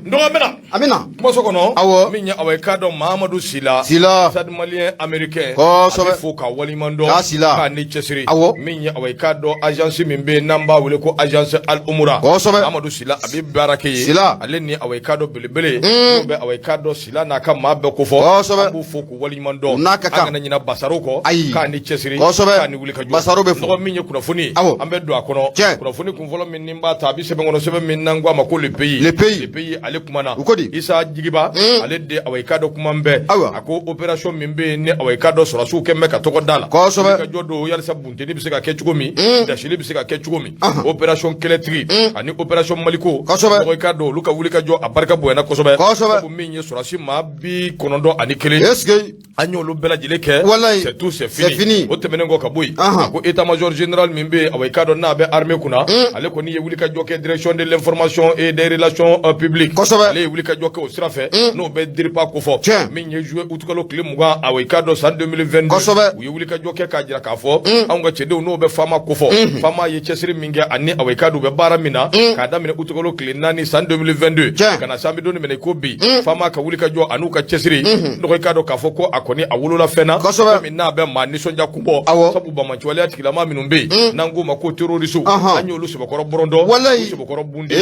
Ndogomena. Amina. Mosokono. Awo. Minya awekado Mahamadou Sila. Sila. Malien américain. Sobe. Foka walimando. Sila. Ka ni chesiri. Awo. Minya awekado agence mimbe namba wele ko agence Al Umura. Sobe. Mahamadou Sila abi barake. Sila. Ale ni awekado belebele. Be awekado Sila naka mabe ko fo. Sobe. Abu foku walimando. Nakaka. Anga nyina basaroko. Ka ni chesiri. Sobe. Ka ni wuli ka jo. Basaro be fo. Ndo minya kuna funi. Awo. Ambe do akono. Kuna funi kumvolo min nimba tabi sebe ngono sebe min nangwa mako le pays. Le pays ale kumana. Ukodi. Isa jigiba. Ale de awekado kumambe. Ako opération mimbe ne awekado sorasu kemme ka toko dala. Sobe. Ka jodo yalisa bunte ni bisika ke chugomi. Dashile bisika ke chugomi. Opération keletri. Ani opération maliko. Awekado luka wulika jo abarka boyana kosobe. Ko minye sorasi ma bi konondo ani kele. Eske anyo lo bela jileke. C'est tout c'est fini. O temenengo kaboy. Ako état major général mimbe awekado na be armée kuna. Ale ko ni wulika jo ke direction de l'information et des relations publiques. Ale wulika jo ke o sirafe. No be diripa ko fo. Min ye jouer utukalo kile muga awekado san 2022. Uye wulika jo ke ka jira ka fo. Anga chede no be fama ko fo. Fama ye chesiri minge ani awekado be bara mina. Ka damine utukalo kile nani san 2022. Kana sambi doni mene ko bi. Fama ka wulika jo anuka chesiri. Ndo kado ka fo ko akoni awulola fena. Min na be ma nisonja kumbo. Sabu ba manchwale atikila ma minumbe. Nangu mako terrorisu. Anyo lu sebakoro borondo. Sebakoro bundi.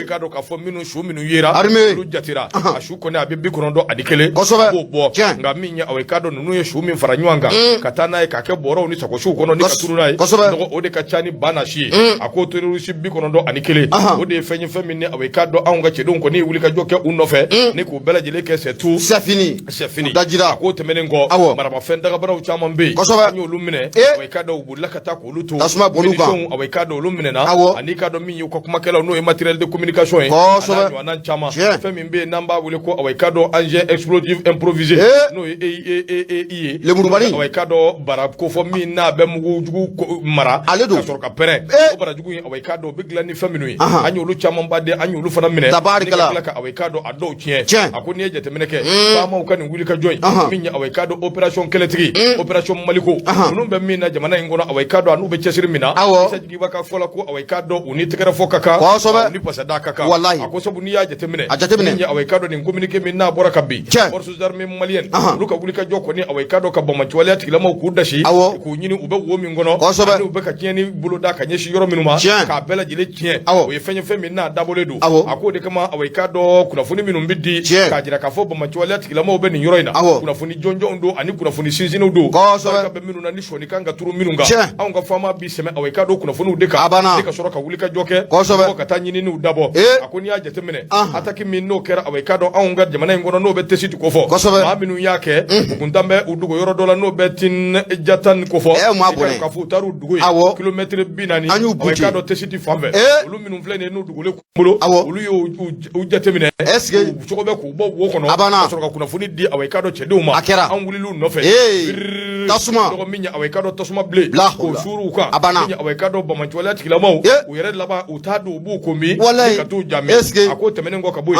Kado ka fo minu shu minu yera. Lu jatira. Ashu kone abibi konondo adikele. Bo nga minya awekado nunu ye shu min faranywanga. Katana e kake boro ni sakoshu kono ni katuru nai. Ndo ode kachani bana shi. Ako terrorisu bi konondo adikele. Ode fenye femine awekado aunga chedon ko ni wulika joke unofe. Ni ku bela jileke c'est tout. C'est fini. Dajira. Ako temenengo. Marama fenda gabara uchamambe. Anyo lumine. Awekado ubula kata ko luto. Tasuma boluka. Awekado lumine na. Anikado minyo kwa kumakela no matériel de communication. Anyo anan chama. Femimbe namba wule ko awekado engin explosif improvisé. No le murubani. Awekado bara ko fo min na be mugu mara. Aledo. Kasoro ka pere. O bara jugu awekado bigla ni feminu. Anyo lu chama mbade anyo lu fana mine. Tabarikala. Ka awekado ado chien. Akoni eje temeneke. Fama ukani wuli ka join. Minya awekado opération keletri. Opération maliko. Numbe mina jamana ingona awekado anu be chesiri mina. Isa jigiba ka fola ko awekado uni tekera fokaka. Uni pasada kaka. Wallahi. Akoso buni ya jetemine. Minya awekado ni communiquer mina bora kabi. Forces armées maliennes. Luka wulika joko ni awekado ka bomanchwale atikila ma ukudashi. Ku nyini ube wo mingono. Ani ube ka tieni buloda kanyeshi yoro minuma. Ka bela jile tien. We fenye femina daboledu. Akode kama awekado kuna funi minumbidi. Ka jira ka fo bomanchwale atikila ma ube ni yoro ina. Kuna funi jonjo ndo ani kuna funi sinzino do. Ka be minuna ni shoni kanga turu minunga. Aunga fama bi seme awekado kuna funi udeka. Deka soro ka wulika joke. Ko katanyini ni udabo. Akoni ya jetemine. Ataki minno kera awekado aunga jamana ngono no bete siti kofo. Ma minu yake kuntambe udugo yoro dola no betin jatan kofo. Ka futaru udugo kilometre binani awekado tesiti fambe. Ulu minu mflene no udugo le kumulo. Ulu yo ujetemine. Chokobe ku bo wo kono. Soro ka kuna funi di awekado cheduma. Angulilu nofe. Tasuma. Ndo minya awekado tasuma ble. Ko shuru ka. Minya awekado bamanchwale atikila mau. Uyere laba utadu ubu kumbi. Katu jami. Ako temenengo kaboy.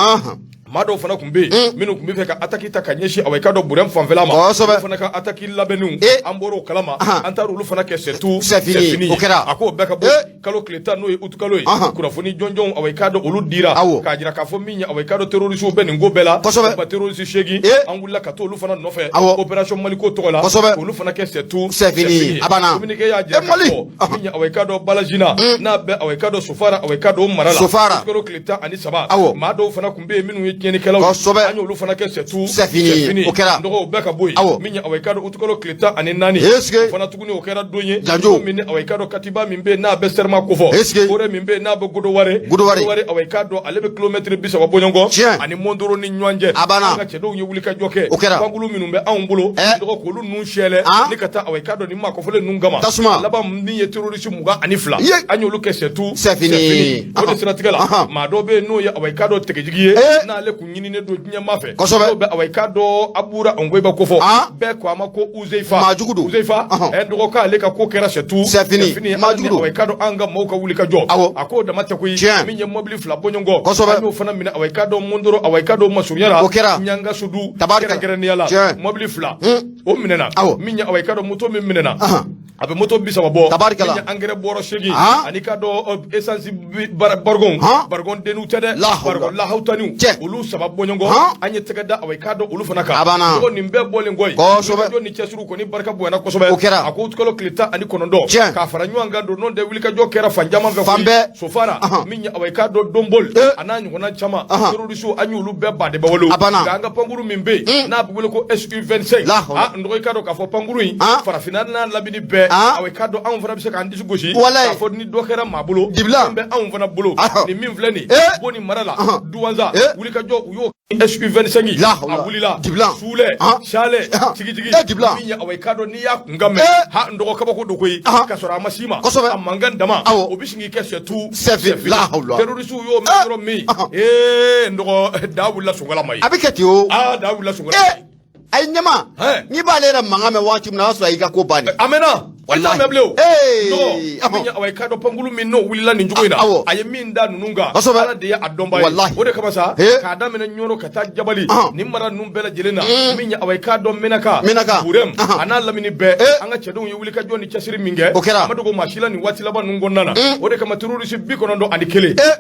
Mado fana kumbe minu kumbe feka ataki takanyeshi awekado burem fanvelama fana ka ataki labenu amboro kalama antaru lu fana ke c'est fini ako beka bo kalo kleta no utukalo kuna foni jonjon awekado olu dira ka jira ka fo minya awekado terroriste ben ngo bela ba terroriste shegi angula ka to lu fana no fe opération maliko togola olu fana ke c'est fini abana communique ya jira ka minya awekado balajina na be awekado sofara awekado marala kalo kleta ani saba mado fana kumbe minu tieni kala anyo lu fana ke c'est fini okera ndo beka boy minya awekado utukolo kleta ani nani fana tuguni okera donye mini awekado katiba mimbe na besterma kofo ore mimbe na be godo ware awekado alebe kilometre bisa wabonyongo ani mondoro ni nywanje anga chedo yewulika joke bangulu minumbe aumbulo ndo ko lu nun shele ni kata awekado ni makofole nungama laba ni ye terroriste muga ani fla anyo lu ke c'est fini ode siratigala madobe no ya awekado tegejigiye na le kunyini ne do nya mafe be awekado abura ongweba kofo be ko amako uzeifa ndo ka le ka ko kera c'est fini awekado anga moka wulika jo ako da mata ko minye mobile fla bonyongo ami fana mina awekado mondoro awekado masuryara nyanga sudu kera kera ni yala mobile fla o minena minya awekado muto minena a bɛ moto 30 bɔ tabarikala engrais bɔrɔ 8 ani ka dɔ essence bargon denu tɛ dɛ bargon lahawtaniw olu 3 bɔɲɔgɔn an ye tɛgɛ da away ka dɔ olu fana kan ko nin bɛɛ bɔlen koyi ko ni cɛsuru ko ni barika bonyana kosɛbɛ a ko tukalo tile 19 ka fara ɲɔgɔn kan don n'o de wuli ka jɔ kɛra fan caman fɛ sofara min ye away ka dɔ donbol ana ɲɔgɔnna caman terroriste an y'olu bɛɛ badeba wolo an ka pankuru min bɛ n'a bɛ wele ko SU25 ndogo ka dɔ k'a fɔ pankuru in farafinna n'a labini bɛɛ away ka dɔ anw fana bɛ se k'an disi gosi k'a fɔ ni dɔ kɛra maa bolo min bɛ anw fana bolo ni min filɛ nin bon ni mara la duwanza wuli ka jɔ u y'o SU25 a wulila suulɛ sale tigitigi min ye away ka dɔ n'i y'a kun ka mɛn ndogo kabako do koyi ka sɔrɔ a ma s'i ma a mankan dama o bɛ sigi kɛ sɛtu terroriste y'o mɛn yɔrɔ min ndogo da wulila sɔngala ma ye a bɛ kɛ ten o da wulila sɔngala ma ye ayi ɲɛma n'i b'ale yɛrɛ mankan mɛn waati min na o y'a sɔrɔ i ka ko bannen a mɛnna wallahi mɛn bilen o min ye away ka dɔ pankulu min n'o wulila nin cogo in na a ye min da ninnu kan ala de ye a dɔnba ye o de kama sa k'a daminɛ ɲɔrɔ ka taa jabali nin mara ninnu bɛɛ lajɛlen na min ye away ka dɔ menaka burem a n'a lamini bɛɛ an ka cɛdenw ye wuli ka jɔ ni cɛsiri min kɛ ma dogo maa si la nin waati laban ninnu kɔnɔna na o de kama terroriste 91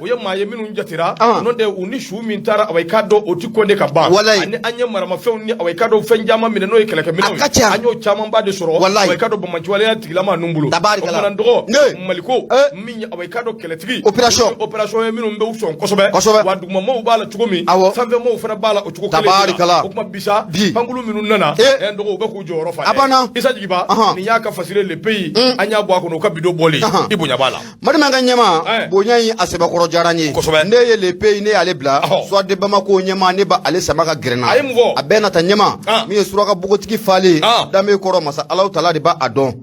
o ye maa ye minnu jatira n'o tɛ u ni su min taara away ka dɔ o ti kɔnde ka ban ani an ye maramafɛnw ni away ka dɔ fɛn caman minɛ n'o ye kɛlɛkɛminɛnw ye an y'o camanba de sɔrɔ away ka dɔ bamanciwaleya tigilama ninnu bolo o dɔgɔ maliko min ye away ka dɔ kɛlɛtigi opération ye minnu bɛ u sɔn kosɛbɛ wa dugumamaw b'a la cogo min sanfɛmaw fana b'a la o cogo kelen na o kuma bisa pankulu minnu nana dɔgɔ u bɛ k'u jɔyɔrɔ fa Isa Jigiba nin y'a ka fasile le pays an y'a bɔ a kɔnɔ u ka bidon bɔlen i bonya b'a la Mariama ka ɲɛma bonya in a sɛbɛkɔrɔ diyara n ye ne ye le pays ne y'ale bila soit de Bamako ɲɛma ne ba ale sama ka gɛrɛnna a ye mun fɔ a bɛɛ nata ɲɛma min ye suraka bogotigi falen danbe kɔrɔ masa Alahu Taala de b'a dɔn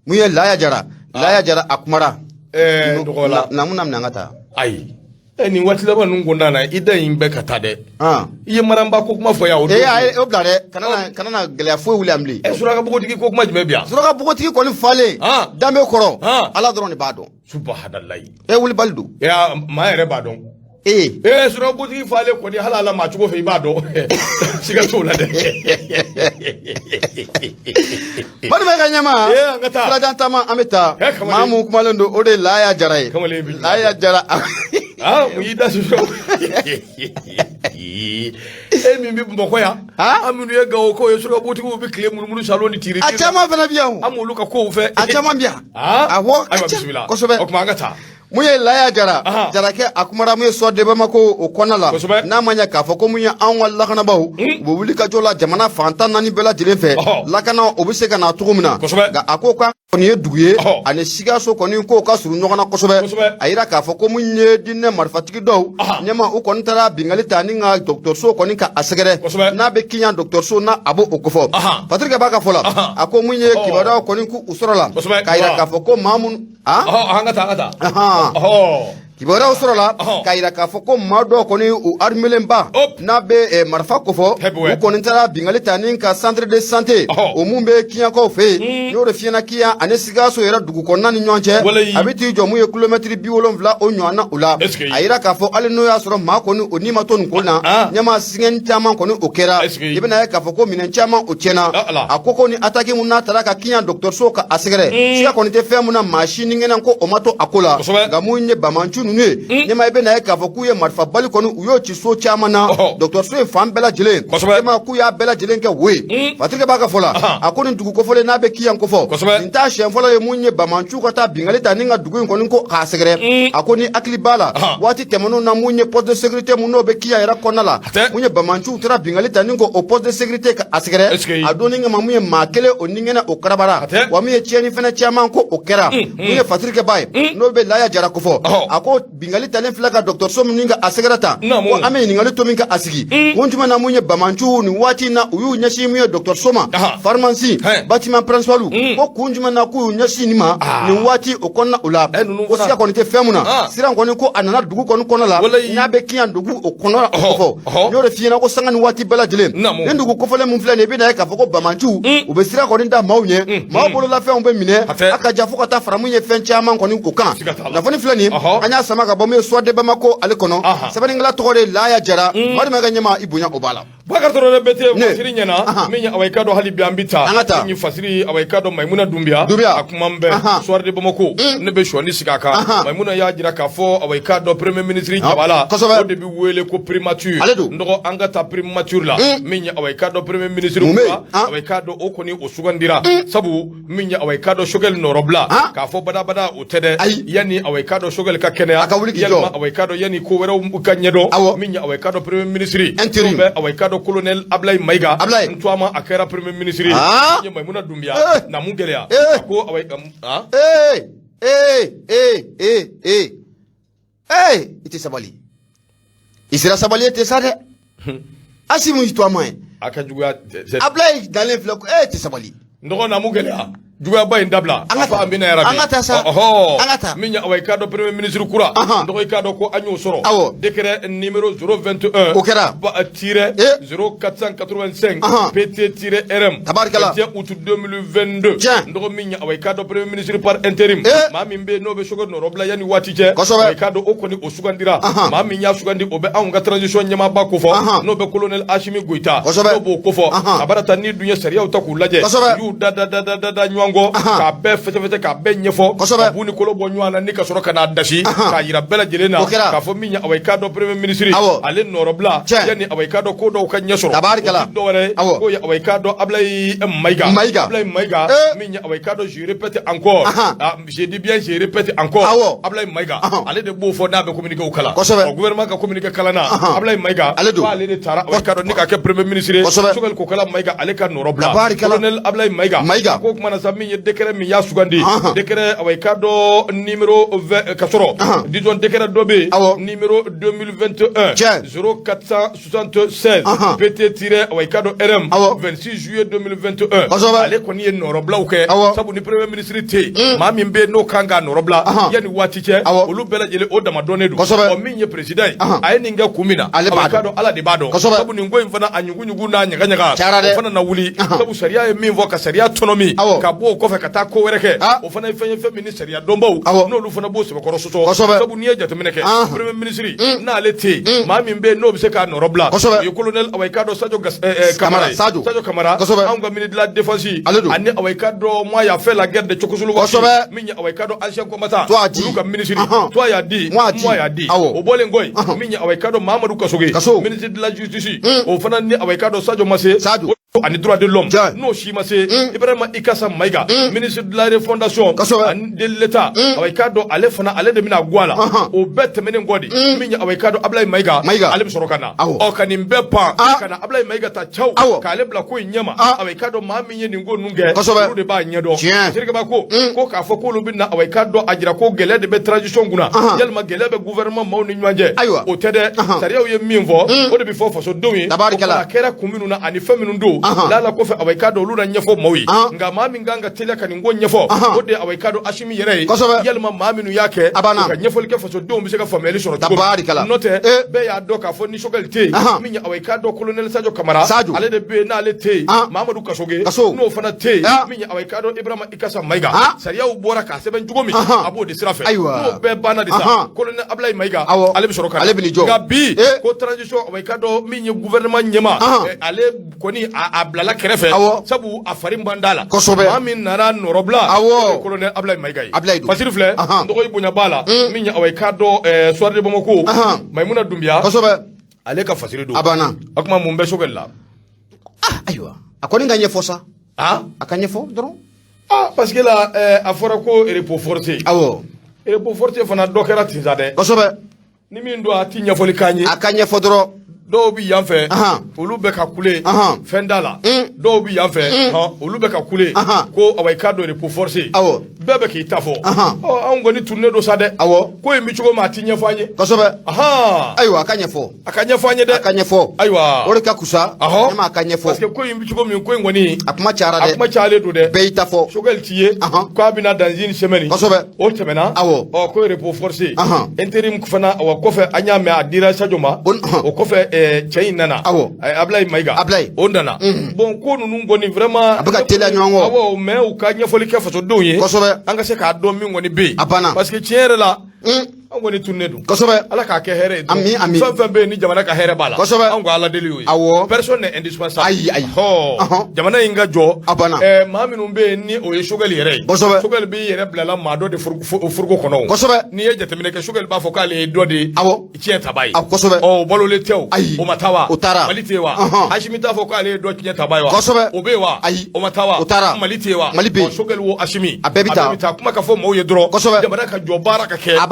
mun ye Laya Jara a kumara na mun na minɛ an ka taa ayi nin waati laban ninnu kɔnɔna na i da in bɛɛ ka taa dɛ i ye maramba ko kuma fɔ yan o bila dɛ kana na gɛlɛya foyi wuli an bilen suraka bogotigi ko kuma jumɛn bi yan suraka bogotigi kɔni falen danbe kɔrɔ Ala dɔrɔn de b'a dɔn subahanallahi wuli bali don maa yɛrɛ b'a dɔn suraka bogotigi falen kɔni hali ala maa cogo fɛ i b'a dɔn siga t'o la dɛ Mariama ka ɲɛma sirajan taama an bɛ taa maa mun kumalen don o de ye Laya Jara ye Laya Jara mun y'i da sufɛ min bɛ Bamakɔ yan an minnu ye Gawo ko ye suraka bogotigiw bɛ tile munumunu salon ni tiri a caman fana bɛ yan an m'olu ka kow fɛ a caman bɛ yan awɔ ayiwa bisimila kosɛbɛ o tuma an ka taa mun ye Laya Jara Jarakɛ a kumara mun ye soit de Bamako o kɔnɔna la n'a ma ɲɛ k'a fɔ ko mun ye anw ka lakanabaw u bɛ wuli ka jɔ la jamana fantan 4 bɛɛ lajɛlen fɛ lakana o bɛ se ka na cogo min na nka a ko k'a kɔni ye dugu ye ani Sikaso kɔni k'o ka surun ɲɔgɔn na kosɛbɛ a yira k'a fɔ ko mun ye diinɛ marifatigi dɔw ɲɛma u kɔni taara bingali ta ni ka dɔgɔtɔrɔso kɔni ka a sɛgɛrɛ n'a bɛ Kiɲan dɔgɔtɔrɔso n'a a b'o kofɔ Patirikɛ b'a ka fɔ la a ko mun ye kibaruyaw kɔni k'u sɔrɔ la k'a yira k'a fɔ ko maa minnu an ka taa kibaruyaw sɔrɔla k'a yira k'a fɔ ko maa dɔw kɔni u arimelenba n'a bɛ marifa kofɔ u kɔni taara bingali ta ni ka centre de santé o mun bɛ Kiɲankaw fɛ yen n'o de fiyɛna Kiɲan ani Sikaso yɛrɛ dugu kɔnɔna ni ɲɔgɔn cɛ a bɛ t'i jɔ mun ye kilomɛtiri 70 o ɲɔgɔnna o la a yira k'a fɔ hali n'o y'a sɔrɔ maa kɔni o ni ma to nin ko na ɲɛma sɛgɛnni caman kɔni o kɛra i bɛna ye k'a fɔ ko minɛn caman o tiɲɛna a ko ni attaque mun n'a taara ka Kiɲan dɔgɔtɔrɔso ka a sɛgɛrɛ siga kɔni tɛ fɛn mun na maa si ni kɛnɛ ko o ma to a ko la nka mun ye bamancu ninnu ye ɲɛma i bɛna ye k'a fɔ k'u ye marifa bali kɔni u y'o ci so caman na dɔgɔtɔrɔso in fan bɛɛ lajɛlen ɲɛma k'u y'a bɛɛ lajɛlen kɛ wo ye Patirikɛ b'a ka fɔ la a ko nin dugu kofɔlen n'a bɛ Kiɲan kofɔ nin t'a siɲɛ fɔlɔ ye mun ye bamancu ka taa bingali ta ni ka dugu in kɔni ko k'a sɛgɛrɛ a ko ni hakili b'a la waati tɛmɛnenw na mun ye poste de sécurité mun n'o bɛ Kiɲan yɛrɛ kɔnɔna la mun ye bamancuw taara bingali ta ni ko o poste de sécurité ka a sɛgɛrɛ a don ni kama mun ye maa kelen o ni kɛnɛ o karabara wa min ye tiɲɛni fɛnɛ caman ko o kɛra mun ye Patirikɛ ba ye n'o bɛ Laya Jara kofɔ a ko bingali talen filɛ ka dɔgɔtɔrɔso min ka a sɛgɛrɛ ta ko an bɛ ɲininkali to min ka a sigi kun jumɛn na mun ye bamancuw nin waati in na u y'u ɲɛsin mun ye dɔgɔtɔrɔso ma pharmacie bâtiment principal ko kun jumɛn na k'u y'u ɲɛsin nin ma nin waati o kɔnɔna o la ko siga kɔni tɛ fɛn mun na siran kɔni ko a nana dugu kɔni kɔnɔ la n'a bɛ Kiɲan dugu o kɔnɔ o kɔfɔ n'o de f'i ɲɛna ko sanga ni waati bɛɛ lajɛlen ni dugu kɔfɔlen mun filɛ nin ye i bɛna ye k'a fɔ ko bamancuw u bɛ sira kɔni da maaw ɲɛ maaw bololafɛnw bɛ minɛ a ka jan fo ka taa fara mun ye fɛn caman kɔni o kan kunnafoni filɛ nin an y'a sama ka bɔ mun ye soit de Bamako ale kɔnɔ sɛbɛnnikɛla tɔgɔ de Laya Jara Mariama ka ɲɛma i bonya o b'a la Bakar Toro bete fasiri nyana minya awaikado hali biambita ni fasiri awaikado Maimuna Dumbia akumambe soir de Bamako ne be shoni sikaka Maimuna ya jira ka fo awaikado premier ministre Jabala o de bi wele ko primature ndo angata primature la minya awaikado premier ministre awaikado okoni osugandira sabu minya awaikado shogel norobla ka fo bada o tede yani awaikado shogel ka kene yalma awaikado yani ko wera ukanyedo minya awaikado premier ministre awaikado colonel Ablay Maiga ntwama akera premier ministre nye Maimuna Dumbia na mungelea ko away ite sabali isira sabali ite sade asimu itwama akajuga Ablay dans l'enveloppe ite sabali ndoko na mungelea juga bay ndabla afa ambina yarabi angata minya awaikado premier ministre kura ndoko ikado ko anyo soro décret numéro 021 tire 0485 pt tire rm tient août 2022 ndoko minya awaikado premier ministre par intérim ma mimbe no be shogo no robla yani watije awaikado okoni osugandira ma minya sugandi obe anga transition nyama bakofo no be colonel Ashimi Goita no bo kofo abarata ni dunya sharia utakulaje yu da ngo ka be fete ka be nyefo buni kolo bonywana ni ka soro kana dashi ka yira bela jelena ka fo minya awaikado premier ministre ale norobla yani awaikado ko do ka nyesoro do wore ko ya awaikado Ablay Maiga minya awaikado je répète encore je dis bien je répète encore Ablay Maiga ale de bo fo na be communiquer o kala o gouvernement ka communiquer kala na Ablay Maiga ba ale de tara awaikado ni ka ke premier ministre sogel ko kala Maiga ale ka norobla colonel Ablay Maiga ko kuma na minye décret mi ya sugandi décret awaikado numéro 20 kasoro disons décret dobe numéro 2021 0476 pt-awaikado rm 26 juillet 2021 ale koni ye norobla uke sabu ni premier ministre te ma mi be no kanga norobla yani watiche olu bela jele o dama donedu o minye president ay ninga kumina awaikado ala de bado sabu ni ngoy mfana anyugunyugu na nyanga fana na wuli sabu sharia e mi voka sharia autonomy ka bo ko fe kata ko wereke o fana fenye fe ministre ya dombo no lu fana bo se ko rososo sabu ni eja temeneke premier ministre na alete ma mi be no bi se ka norobla yo colonel awaikado Sadio Kamara anga ministre de la défense ani awaikado moi ya fait la guerre de Chokosulu minya awaikado ancien combattant lu ka ministre toi ya di moi ya di o bole ngoy minya awaikado Mamadou Kasoge ministre de la justice o fana ni awaikado Sadio Massé ani droit de l'homme no shimase Ibrahima Ikasa Maiga ministre de la refondation de l'état awaikado ale fana ale de mina gwala o bette menen godi minya awaikado Ablay Maiga ale sorokana o kanimbe pa kana Ablay Maiga ta chaw ka ale bla ko nyama awaikado ma minye ningo nunge de ba nyedo sirga ba ko ka fo ko lubina awaikado ajira ko gele de be transition guna yelma gele be gouvernement mawni nyanje o tede sariya ye minvo o de bi fo so dowi o kera kuminu na ani faminu ndo lala ko fe awaikado lura nyefo mawi nga mami nganga tele kan ngo nyefo o de awaikado Ashimi yere yelma maminu yake ka nyefo ke fo so do mi se ka fameli soro note be ya doka fo ni shogal te minya awaikado colonel Sadio Kamara ale de be na ale te Mamadou Kasoge no fana te minya awaikado Ibrahima Ikasa Maiga sariya ubora ka seben jugomi abo de sirafe no be bana de sa colonel Ablay Maiga ale soro kan ga bi ko transition awaikado minya gouvernement nyema ale koni ablala kerefe sabu afari mbandala mamin nara norobla colonel Ablay Maiga fasir fle ndoko ibunya bala minya awaikado soir de Bamako Maimuna Dumbia ale ka fasiri do akuma mumbe shogella aywa akoni nganye fosa akanye fo dron parce que la afora ko repos forcé repos forcé fana dokera tinzade ni min do atinya foli kanye akanye fo dron dɔw bi yan fɛ olu bɛ ka kule fɛn da la dɔw bi yan fɛ olu bɛ ka kule ko awaikado repos forcé bɛɛ bɛ k'i ta fɔ anw kɔni turunen do sa dɛ ko in bi cogo min a ti ɲɛfɔ an ye kosɛbɛ ayiwa a ka ɲɛfɔ a ka ɲɛfɔ an ye dɛ a ka ɲɛfɔ ayiwa o de ka kusa ne ma a ka ɲɛfɔ parce que ko in bi cogo min ko in kɔni a kuma cayara dɛ a kuma cayalen do dɛ bɛɛ y'i ta fɔ Choguel ti ye ko a bɛna dans une semaine kosɛbɛ o tɛmɛna ko repos forcé intérim fana wa kɔfɛ an y'a mɛn a dira Sadio ma o kɔfɛ cɛ in nana Ablay Maiga o nana bon ko ninnu kɔni vraiment a bɛ ka teliya ɲɔgɔn kɔ mais u ka ɲɛfɔli kɛ fasodenw ye an ka se k'a dɔn min kɔni bɛ yen parce que tiɲɛ yɛrɛ la an ko ni tunne dun kosɛbɛ ala k'a kɛ hɛrɛ ye ami fɛn fɛn bɛ yen ni jamana ka hɛrɛ b'a la kosɛbɛ an ko ala deli y'o ye awɔ personne n'est indispensable ayi jamana in ka jɔ a banna maa minnu bɛ yen ni o ye sogɛli yɛrɛ ye kosɛbɛ sogɛli b'i yɛrɛ bilala maa dɔ de furuko kɔnɔ kosɛbɛ n'i ye jateminɛ kɛ sogɛli b'a fɔ k'ale ye dɔ de awɔ tiɲɛ taba ye kosɛbɛ o balolen tɛ o ayi o ma taa wa o taara mali tɛ wa Hashimi t'a fɔ k'ale ye dɔ tiɲɛ taba ye wa kosɛbɛ o bɛ yen wa ayi o ma taa wa o taara mali tɛ wa mali bɛ yen sogɛli wo Hashimi a bɛɛ bɛ taa kuma ka fɔ maaw ye dɔrɔn kosɛbɛ jamana ka jɔ baara ka kɛ a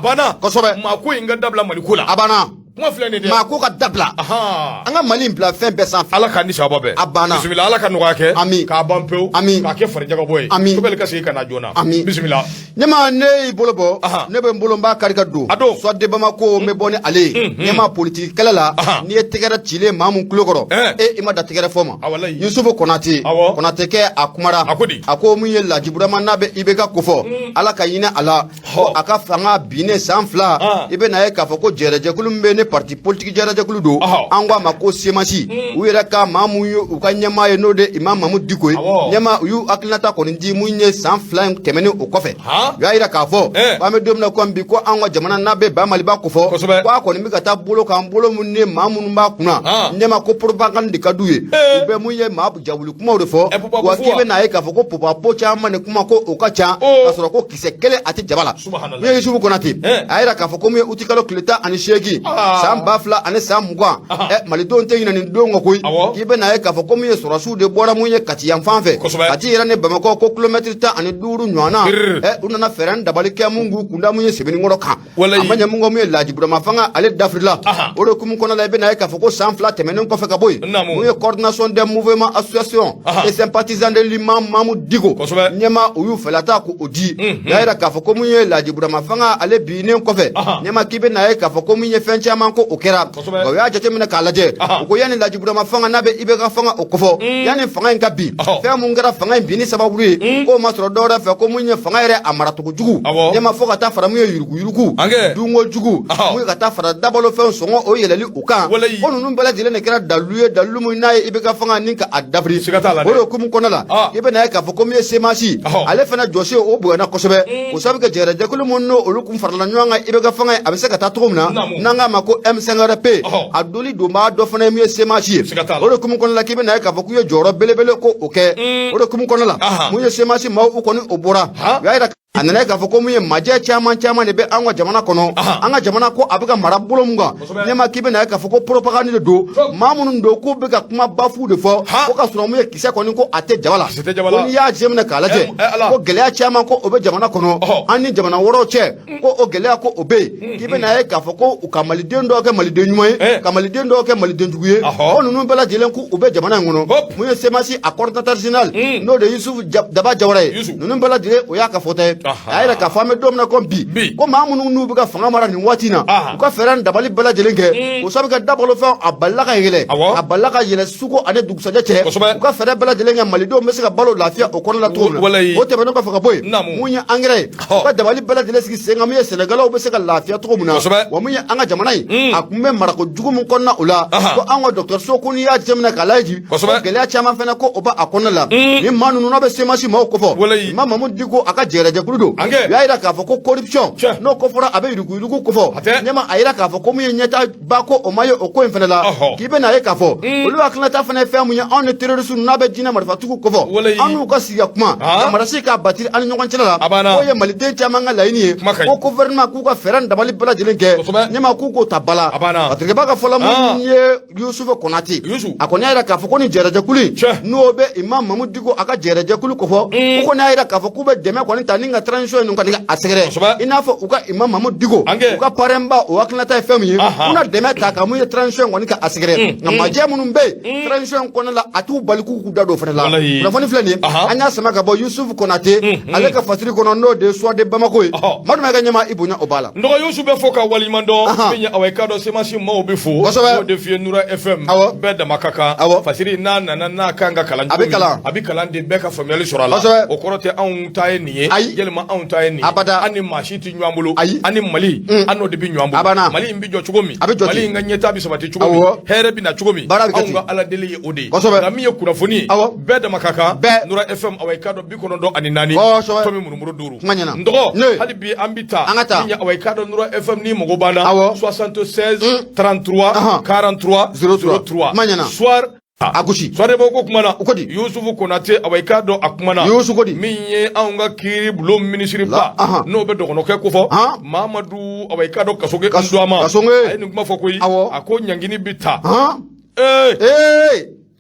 banna kosɛbɛ maa ko in ka dabila mali ko la a banna kuma filɛ nin dɛ maa ko ka dabila an ka mali bila fɛn bɛɛ sanfɛ ala k'a ni sababa bɛɛ a banna bisimila ala ka nɔgɔya kɛ ami k'a ban pewu ami k'a kɛ farijagabɔ ye ami sogɛli ka segin ka na joona ami bisimila ɲɛma ne y'i bolo bɔ ne bɛ n bolo n b'a kari ka don a don soit de Bamako n bɛ bɔ ni ale ye ɲɛma politique kɛlɛ la n'i ye tɛgɛrɛ cilen maa min tulo kɔrɔ i ma da tɛgɛrɛ fɔ ma Yusufu Konate Konate kɛ a kumara a ko min ye Laji Burama n'a bɛ IBK ko fɔ ala ka hinɛ a la ko a ka fanga binnen san 2 i bɛ na ye k'a fɔ ko jɛrɛjɛkulu min bɛ ne parti politique jɛrɛjɛkulu don an ko a ma ko semasi u yɛrɛ ka maa mun ye u ka ɲɛmaa ye n'o de Imam Mamudu Diko ye ɲɛma u y'u hakilinata kɔni di mun ye san 2 in tɛmɛnen o kɔfɛ u y'a yira k'a fɔ k'an bɛ don min na ko bi ko an ka jamana n'a bɛ ba Maliba ko fɔ ko a kɔni bɛ ka taa bolo kan bolo mun ni maa minnu b'a kunna ɲɛma ko propagande de ka d'u ye u bɛ mun ye maa jawuli kumaw de fɔ wa k'i bɛ n'a ye k'a fɔ ko popapo caman de kuma ko o ka ca k'a sɔrɔ ko kisɛ kelen a tɛ jaba la min ye Yusufu Konate a yira k'a fɔ ko mun ye uti kalo tile 18 san 2000 ani san 20 malidenw tɛ ɲinɛ nin don kɔ koyi k'i bɛ n'a ye k'a fɔ ko mun ye sɔrɔsiw de bɔra mun ye Kati yan fan fɛ Kati yɛrɛ ni Bamakɔ ko kilomɛtiri 15 ɲɔgɔnna u nana fɛɛrɛ dabali kɛ mun k'u kunda mun ye Sebenikɔrɔ kan a ma ɲɛ mun kɔ mun ye Laji Burama fanga ale dafirila o de kumu kɔnɔ la i bɛ n'a ye k'a fɔ ko san 2 tɛmɛnen kɔfɛ ka bɔ yen mun ye coordination des mouvements association et sympathisants de l'imam Mamudu Diko ɲɛma u y'u fɛlata k'o di y'a yira k'a fɔ ko mun ye Laji Burama fanga ale binnen kɔfɛ ɲɛma k'i bɛ n'a ye k'a fɔ ko mun ye fɛn caman ko o kɛra o y'a jateminɛ k'a lajɛ u ko yanni Laji Burama fanga n'a bɛ IBK fanga o kɔfɔ yanni fanga in ka bi fɛn mun kɛra fanga in binni sababu ye k'o ma sɔrɔ dɔwɛrɛ fɛ ko mun ye fanga yɛrɛ a maracogo jugu ɲɛma fɔ ka taa fara mun ye yuruguyurugu dunko jugu mun ye ka taa fara dabalofɛnw sɔngɔ o yɛlɛli u kan ko ninnu bɛɛ lajɛlen de kɛra dalilu ye dalilu min n'a ye IBK fanga ni ka a dafiri o de hukumu kɔnɔna la i bɛ n'a ye k'a fɔ ko mun ye semasi ale fana jɔsi o bonyana kosɛbɛ o sabu kɛ jɛrɛjɛkulu mun n'o olu kun farala ɲɔgɔn kan IBK fanga ye a bɛ se ka taa cogo min na n'an k'a ma ko M5RP a doli donbaa dɔ fana ye mun ye semasi ye o de hukumu kɔnɔna la k'i bɛ n'a ye k'a fɔ k'u ye jɔyɔrɔ belebele ko o kɛ o de hukumu kɔnɔna la mun ye semasi maaw u kɔni o bɔra u y'a yira a nana ye k'a fɔ ko mun ye majɛ caman caman de bɛ an ka jamana kɔnɔ an ka jamana ko a bɛ ka mara bolo mun kan ɲɛma k'i bɛ na ye k'a fɔ ko propagande de don maa minnu don k'u bɛ ka kuma bafu de fɔ ko ka sɔrɔ mun ye kisɛ kɔni ko a tɛ jaba la ko n'i y'a jɛminɛ k'a lajɛ ko gɛlɛya caman ko o bɛ jamana kɔnɔ an ni jamana wɛrɛw cɛ ko o gɛlɛya ko o bɛ yen k'i bɛ na ye k'a fɔ ko u ka maliden dɔw kɛ maliden ɲuman ye ka maliden dɔw kɛ maliden jugu ye ko ninnu bɛɛ lajɛlen ko u bɛ jamana in kɔnɔ mun ye semasi a coordinateur général n'o de Yusufu Daba Jawara ye ninnu bɛɛ lajɛlen o y'a ka fɔta ye a yɛrɛ k'a fɔ an bɛ don min na ko bi ko maa minnu n'u bɛ ka fanga mara nin waati in na u ka fɛɛrɛ dabali bɛɛ lajɛlen kɛ o sabu kɛ dabalofɛn a balila ka yɛlɛ a balila ka yɛlɛ suko ani dugusajɛ cɛ u ka fɛɛrɛ bɛɛ lajɛlen kɛ malidenw bɛ se ka balo lafiya o kɔnɔ la cogo min na o tɛmɛnen kɔfɛ ka bɔ yen mun ye angɛrɛ ye u ka dabali bɛɛ lajɛlen sigi sen kan mun ye sɛnɛgalaw bɛ se ka lafiya cogo min na wa mun ye an ka jamana in a kun bɛ marako jugu min kɔnɔna o la ko an ka dɔgɔtɔrɔso ko n'i y'a jateminɛ k'a lajɛ ko gɛlɛya caman fana ko o b'a kɔnɔna la ni maa ninnu n'a bɛ semasi maaw kɔfɔ Imam Mamudu Diko a ka jɛrɛjɛkulu don u y'a yira k'a fɔ ko corruption n'o ko fɔra a bɛ yuruguyurugu kɔfɔ ɲɛma a yira k'a fɔ ko mun ye ɲɛta ba ko o ma ye o ko in fana la k'i bɛ n'a ye k'a fɔ olu hakilinata fana ye fɛn mun ye anw ni terroriste n'a bɛ jinɛ marifatigiw kɔfɔ an n'u ka sigi ka kuma yamarasi k'a batiri an ni ɲɔgɔn cɛla la k'o ye maliden caman ka laɲini ye ko gouvernement k'u ka fɛɛrɛ dabali bɛɛ lajɛlen kɛ ɲɛma k'u k'o ta bala patigɛba ka fɔla mun ye Yusufu Konate a kɔni y'a yira k'a fɔ ko ni jɛrɛjɛkulu n'o bɛ Imam Mamudu Diko a ka jɛrɛjɛkulu kɔfɔ o kɔni y'a yira k'a fɔ k'u bɛ dɛmɛ kɔni ta ni ka transition in ka a sɛgɛrɛ i n'a fɔ u ka Imam Mamudu Diko u ka parrainba o hakilinata ye fɛn min ye u na dɛmɛ ta ka mun ye transition kɔni ka a sɛgɛrɛ nka majɛ minnu bɛ yen transition kɔnɔna la a t'u bali k'u da don o fana la kunnafoni filɛ nin ye an y'a sama ka bɔ Yusufu Konate ale ka fasiri kɔnɔ n'o de ye soit de Bamako ye Maduma ka ɲɛma i bonya o b'a la nɔgɔ Yusufu bɛ fɔ ka waliɲuman dɔn min ye aw ye k'a dɔn semasi maaw bɛ fo n'o de fiyɛ Nura FM bɛɛ dama ka kan fasiri n'a nana n'a kan ka kalan a bɛ kalan de bɛɛ ka faamuyali sɔrɔ a la o kɔrɔ tɛ anw ta ye nin ye yɛlɛma ma anw ta ye nin ani maa si tɛ ɲɔgɔn bolo ani Mali an n'o de bɛ ɲɔgɔn bolo Mali in bɛ jɔ cogo min Mali in ka ɲɛtaa bɛ sabati cogo min hɛrɛ bɛ na cogo min anw ka Ala deli ye o de ye nka min ye kunnafoni bɛɛ dama ka kan Nura FM awa i ka dɔn 94 tomi murumuru 5 n dɔgɔ hali bi an bɛ taa min ye awa i ka dɔn Nura FM ni mago b'an na 76 33 43 03 soir Agushi soirée boko kumana Yusufu Konate awa i ka dɔn a kumana min ye anw ka kiiri bulon ministre ba n'o bɛ dɔgɔnɔkɛ ko fɔ Mamadu awa i ka dɔn Kasoge Nduama a ye nin kuma fɔ koyi a ko ɲangini bɛ ta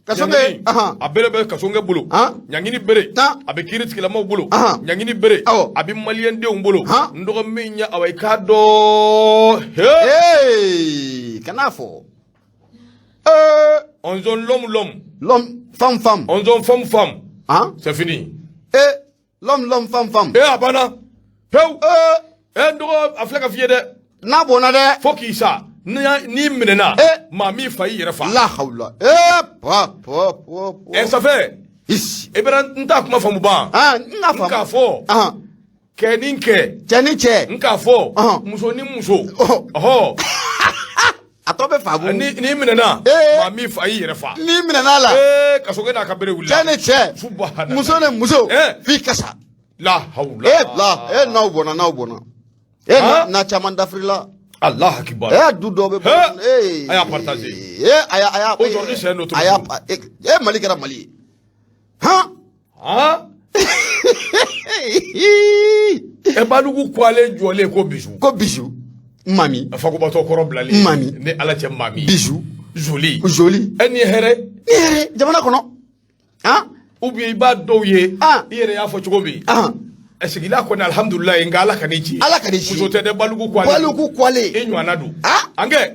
Kasonge a bere bɛ Kasonge bolo ɲangini bere a bɛ kiiri tigilamaw bolo ɲangini bere a bɛ maliyɛn denw bolo n dɔgɔ min ye awa i ka dɔn kana fɔ on zone l'homme femme on zone femme c'est fini l'homme femme a banna pew n dɔgɔ a filɛ ka f'i ye dɛ n'a bɔnna dɛ fo k'i sa n'i minɛna maa min fa i yɛrɛ fa la hawla ça fait e bɛra n t'a kuma faamu ban n k'a fɔ kɛ ni kɛ cɛ ni cɛ n k'a fɔ muso ni muso a tɔ bɛ faamu n'i minɛna maa min fa i yɛrɛ fa n'i minɛna la Kasoge n'a ka bere wuli cɛ ni cɛ muso ni muso f'i kasa la hawla n'aw bɔnna na caman dafirila Allah akibar du dɔ bɛ bɔ a y'a partager a y'a aujourd'hui c'est notre Mali kɛra Mali ye Balugu kwale jɔlen ko bisu mami a fakobatɔ kɔrɔ bilali mami ni Ala cɛ mami bisu joli e ni hɛrɛ jamana kɔnɔ ou bien i b'a dɔw ye i yɛrɛ y'a fɔ cogo min sigila kɔni alhamdulilayi nka Ala ka n'i ci muso tɛ dɛ Balugu kwale e ɲɔgɔnna don an kɛ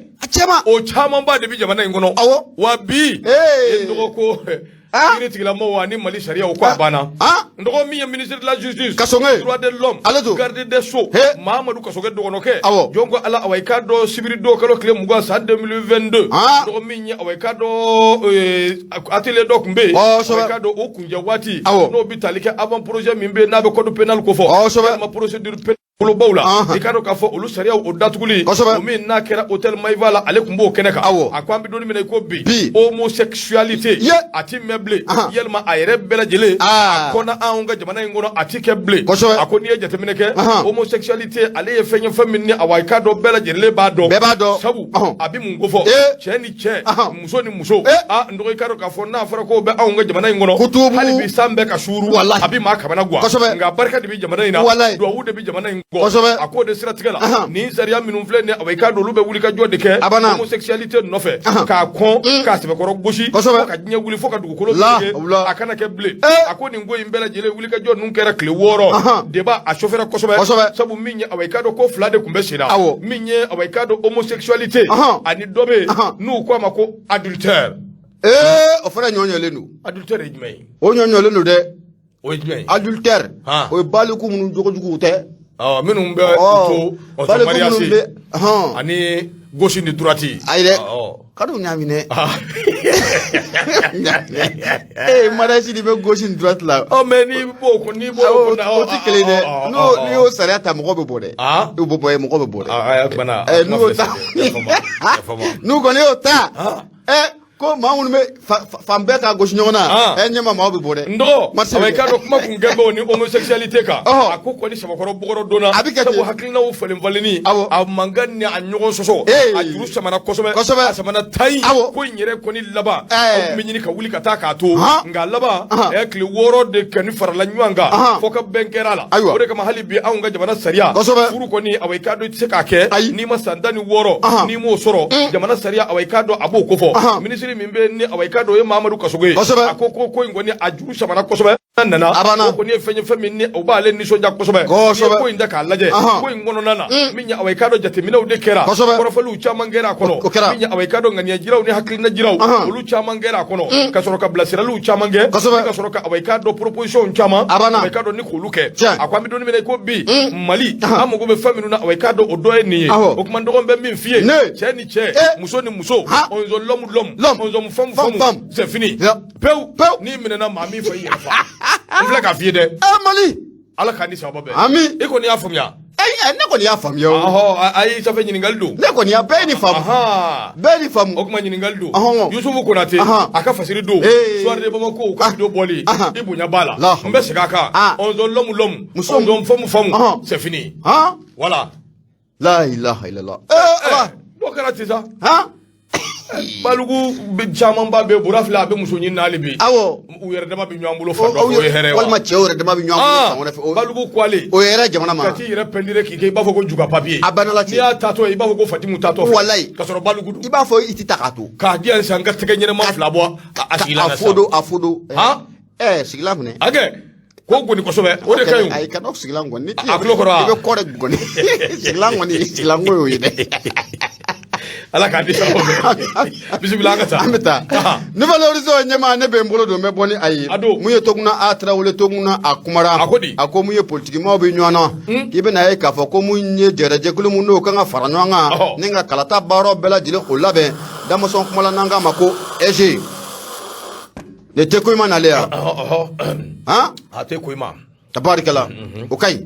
o camanba de bɛ jamana in kɔnɔ wa bi e dɔgɔ ko kiiri tigilamaw ani Mali sariyaw ko a banna n dɔgɔ min ye ministre de la justice Kasonge droit de l'homme garde des sceaux Mahamadu Kasoge dɔgɔnɔkɛ jɔn ko Ala awa i ka dɔn sibiri don kalo tile 20 san 2022 n dɔgɔ min ye awa i ka dɔn atelier dɔ tun bɛ yen awa i ka dɔn o kunjɛ waati n'o bɛ tali kɛ avant projet min bɛ yen n'a bɛ code pénal ko fɔ walima procédure pénale bolobaw la i ka dɔn k'a fɔ olu sariyaw o datuguli o min n'a kɛra hôtel Maïva la ale tun b'o kɛnɛ kan a ko an bɛ don min na i ko bi homosexualité a ti mɛn bilen yalima a yɛrɛ bɛɛ lajɛlen a kɔnna anw ka jamana in kɔnɔ a ti kɛ bilen a ko n'i ye jateminɛ kɛ homosexualité ale ye fɛn ye fɛn min ni awa i ka dɔn bɛɛ lajɛlen b'a dɔn sabu a bɛ mun ko fɔ cɛ ni cɛ muso ni muso n dɔgɔ i ka dɔn k'a fɔ n'a fɔra k'o bɛ anw ka jamana in kɔnɔ hali bi san bɛɛ ka suuru a bɛ maa kamana guwa nka barika de bɛ jamana in na duwawu de bɛ jamana in a ko de siratigɛ la ni sariya minnu filɛ nin awa i ka dɔn olu bɛ wuli ka jɔ de kɛ homosexualité nɔfɛ k'a kɔn k'a sɛbɛkɔrɔ gosi fo ka diɲɛ wuli fo ka dugukolo a kana kɛ bilen a ko nin ko in bɛɛ lajɛlen wuli ka jɔ ninnu kɛra tile 6 débat a chauffera kosɛbɛ sabu min ye awa i ka dɔn ko 2 de tun bɛ sen na min ye awa i ka dɔn homosexualité ani dɔ bɛ n'u ko a ma ko adultère o fana ɲɔɲɔlen don adultère ye jumɛn ye o ɲɔɲɔlen don dɛ o ye jumɛn ye adultère o ye baliku minnu jogojuguw tɛ minnu bɛ to mariage ani gauche ni droite ayi dɛ kad'u ɲaminɛ mariage de bɛ gauche ni droite la mais n'i b'o o tɛ kelen dɛ n'i y'o sariya ta mɔgɔ bɛ bɔ dɛ i bɛ bɔ mɔgɔ bɛ bɔ dɛ n'u y'o ta n'u kɔni y'o ta ko maa minnu bɛ fan bɛɛ ka gosi ɲɔgɔn na ɲɛma maaw bɛ bɔ dɛ n dɔgɔ awa i ka dɔn kuma kun gɛnbɛw ni homosexualité kan a ko kɔni sabakɔrɔ bɔgɔrɔ donna a bɛ kɛ sabu hakilinaw falenfalenni a mankan ni a ɲɔgɔn sɔsɔ a juru samana kosɛbɛ a samana tayi ko in yɛrɛ kɔni laban aw bɛ ɲini ka wuli ka taa k'a to nka laban a ye tile 6 de kɔni farala ɲɔgɔn kan fo ka bɛn kɛra la o de kama hali bi anw ka jamana sariya furu kɔni awa i ka dɔn i tɛ se k'a kɛ n'i ma san 16 n'i m'o sɔrɔ jamana sariya awa i ka dɔn a b'o ko fɔ ministre min bɛ ni awa i ka dɔn o ye Mahamadu Kasoge a ko in kɔni a juru samana kosɛbɛ nana ko kɔni ye fɛn ye fɛn min ni o b'ale nisɔndiya kosɛbɛ n'i ye ko in da k'a lajɛ ko in kɔnɔna na min ye awa i ka dɔn jateminɛw de kɛra kɔrɔfɔliw caman kɛra a kɔnɔ min ye awa i ka dɔn ŋaniyajiraw ni hakilina jiraw olu caman kɛra a kɔnɔ ka sɔrɔ ka bilasiraliw caman kɛ ka sɔrɔ ka awa i ka dɔn proposition caman awa i ka dɔn ni k'olu kɛ a ko an bɛ don min na i ko bi Mali an mago bɛ fɛn minnu na awa i ka dɔn o dɔ ye nin ye o tuma dɔgɔn bɛ min f'i ye cɛ ni cɛ muso ni muso on zone l'homme on zone femme c'est fini pewu n'i minɛna maa min fɔ i yɛrɛ fa n filɛ k'a f'i ye dɛ Mali ala k'an ni sababa bɛɛ ami e kɔni y'a faamuya ne kɔni y'a faamuya ayi ça fait ɲininkali don ne kɔni y'a bɛɛ ni faamu bɛɛ ni faamu o kuma ɲininkali don Yusufu Konate a ka fasiri don soirée de Bamako ka video bɔli i bonya b'a la n bɛ segin a kan on donne l'homme on donne femme c'est fini voilà la ilaha illallah n'o kɛra ten sa Balugu caman ba bɛ bɔra fila a bɛ muso ɲini n'ale bi awɔ u yɛrɛ dama bɛ ɲɔgɔn bolo fan dɔ fɛ o ye hɛrɛ wa walima cɛw yɛrɛ dama bɛ ɲɔgɔn bolo fan wɛrɛ fɛ Balugu kwale o ye hɛrɛ jamana ma ka t'i yɛrɛ pɛndire k'i kɛ i b'a fɔ ko juga papier a banna la ten n'i y'a tatɔ i b'a fɔ ko Fatimu tatɔ walayi ka sɔrɔ Balugu don i b'a fɔ i tɛ ta k'a to k'a di yan sisan n ka tɛgɛ ɲɛnɛma fila bɔ a sigilan na sisan a fo do sigilan minɛ hakɛ ko goni kosɛbɛ o de ka ɲi ayi kana sigilan gɔni a tulo kɔrɔ i bɛ kɔ de gɔni sigilan kɔni sigilan ko y'o ye dɛ ala k'a di sababu bisimila an ka taa an bɛ taa Nouvelle Horizon ɲɛmaa ne bɛ n bolo don n bɛ bɔ ni a ye mun ye Toguna A Tarawele Toguna a kumara a ko mun ye politikimaaw bɛ ɲɔgɔn na k'i bɛna ye k'a fɔ ko mun ye jɛgɛjɛkulu mun n'o kan ka fara ɲɔgɔn kan ni ka kalata baaraw bɛɛ lajɛlen o labɛn Damasɔn kumala n'an k'a ma ko EG ne tɛ ko i ma nale yan a tɛ ko i ma tabarikala o ka ɲi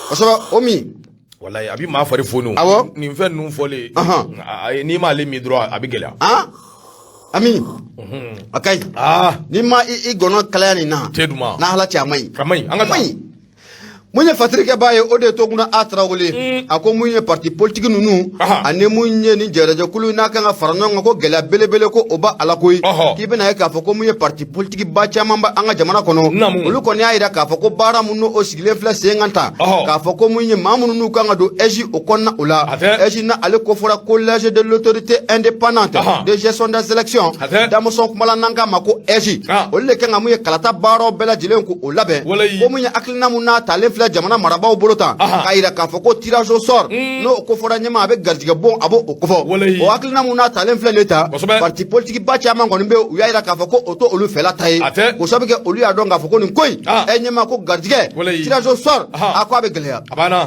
kosɛbɛ o min walayi a bɛ maa fari foni awɔ nin fɛn ninnu fɔlen n'i m'ale min dɔrɔn a bɛ gɛlɛya ami a ka ɲi n'i ma i gɔnɔ kalaya nin na te duma n'ala cɛ a ma ɲi ka ma ɲi an ka taa mun ye fatirikɛbaa ye o de ye Toguna A Tarawele a ko mun ye parti politique ninnu ani mun ye nin jɛgɛjɛkulu n'a kan ka fara ɲɔgɔn kan ko gɛlɛya belebele ko o ba ala koyi k'i bɛna ye k'a fɔ ko mun ye parti politique ba caman ba an ka jamana kɔnɔ olu kɔni y'a yira k'a fɔ ko baara minnu o sigilen filɛ sen kan ta k'a fɔ ko mun ye maa minnu n'u kan ka don EJ o kɔnɔna o la EJ na ale kofɔra collège de l'autorité indépendante de gestion des élections Damasɔn kumala n'an k'a ma ko EJ olu de kan ka mun ye kalata baaraw bɛɛ lajɛlen ko o labɛn ko mun ye hakilina mun n'a talen filɛ jamana marabaw bolo tan k'a yira k'a fɔ ko tirage au sort n'o ko fɔra ɲɛma a bɛ garijɛgɛ bon a b'o kofɔ o hakilina mun n'a talen filɛ nin ta parti politique ba caman kɔni bɛ u y'a yira k'a fɔ ko o to olu fɛla ta ye o sabu kɛ olu y'a dɔn k'a fɔ ko nin ko in ɲɛma ko garijɛgɛ tirage au sort a ko a bɛ gɛlɛya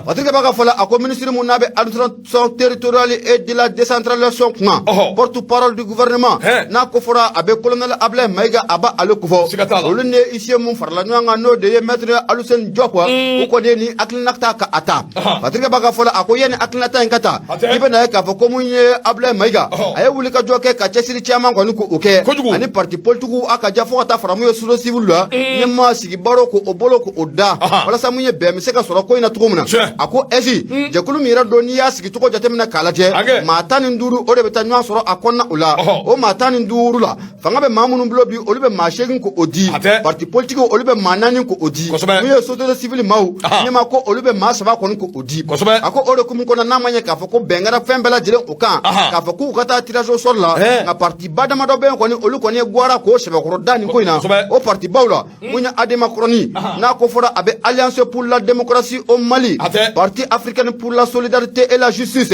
Patrick b'a ka fɔ la a ko ministre mun n'a bɛ administration territoriale et de la décentralisation kunna porte-parole du gouvernement n'a ko fɔra a bɛ colonel Ablaye Mayiga a b'a ale kofɔ olu ni huissier mun farala ɲɔgɔn kan n'o de ye maître Aluseni Diop o kɔni ni akilinata ka ata Patrick b'a ka fɔ la a ko yani akilinata in ka ta i bɛna ye k'a fɔ ko mun ye Ablaye Mayiga a ye wuli ka jɔ kɛ ka cɛsiri caman kɔni ko o kɛ ani parti politique a ka ja fo ka taa fara mun ye société civile la ɲɛmaa sigi baro ko o bolo ko o da walasa mun ye bɛn bɛ se ka sɔrɔ ko in na cogo min na a ko EJ jɛkulu min yɛrɛ don n'i y'a sigi cogo jateminɛ k'a lajɛ maa 15 o de bɛ taa ɲɔgɔn sɔrɔ a kɔnɔna o la o maa 15 la fanga bɛ maa minnu bolo bi olu bɛ maa 8 ko o di parti politique olu bɛ maa 4 ko o di mun ye société civile maaw ɲɛmaa ko olu bɛ maa 7 kɔni ko o di a ko o de kumu kɔnɔ n'a ma ɲɛ k'a fɔ ko bɛn kɛra fɛn bɛɛ lajɛlen o kan k'a fɔ k'u ka taa tirage au sort la nka parti ba damadɔ bɛ yen kɔni olu kɔni ye guwara k'o sɛbɛkɔrɔ da nin ko in na o parti baw la mun ye Adema Kɔrɔni n'a ko fɔra a bɛ Alliance pour la démocratie au Mali parti africaine pour la solidarité et la justice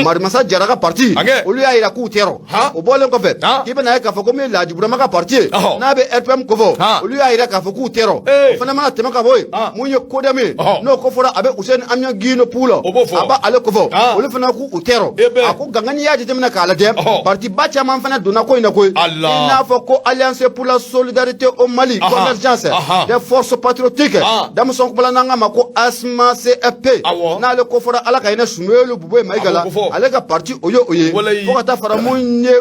Marimasa Jara ka parti olu y'a yira k'u tɛrɔ o bɔlen kɔfɛ k'i bɛna ye k'a fɔ ko min ye Laji Burama ka parti ye n'a bɛ RPM kofɔ olu y'a yira k'a fɔ k'u tɛrɔ o fana mana tɛmɛ ka bɔ yen mun ye Kodemi n'o ko fɔra a bɛ Useni Amiya Gino Pulo a b'a ale kofɔ olu fana k'u tɛrɔ a ko ganga n'i y'a jateminɛ k'a lajɛ parti ba caman fana donna ko in na koyi i n'a fɔ ko Alliance pour la solidarité au Mali convergence des forces patriotiques Damasɔn kumala n'an k'a ma ko ASMA CFP n'ale ko fɔra Ala ka hinɛ Sumaworo Boboye Mayiga la ale ka parti o ye fo ka taa fara mun ye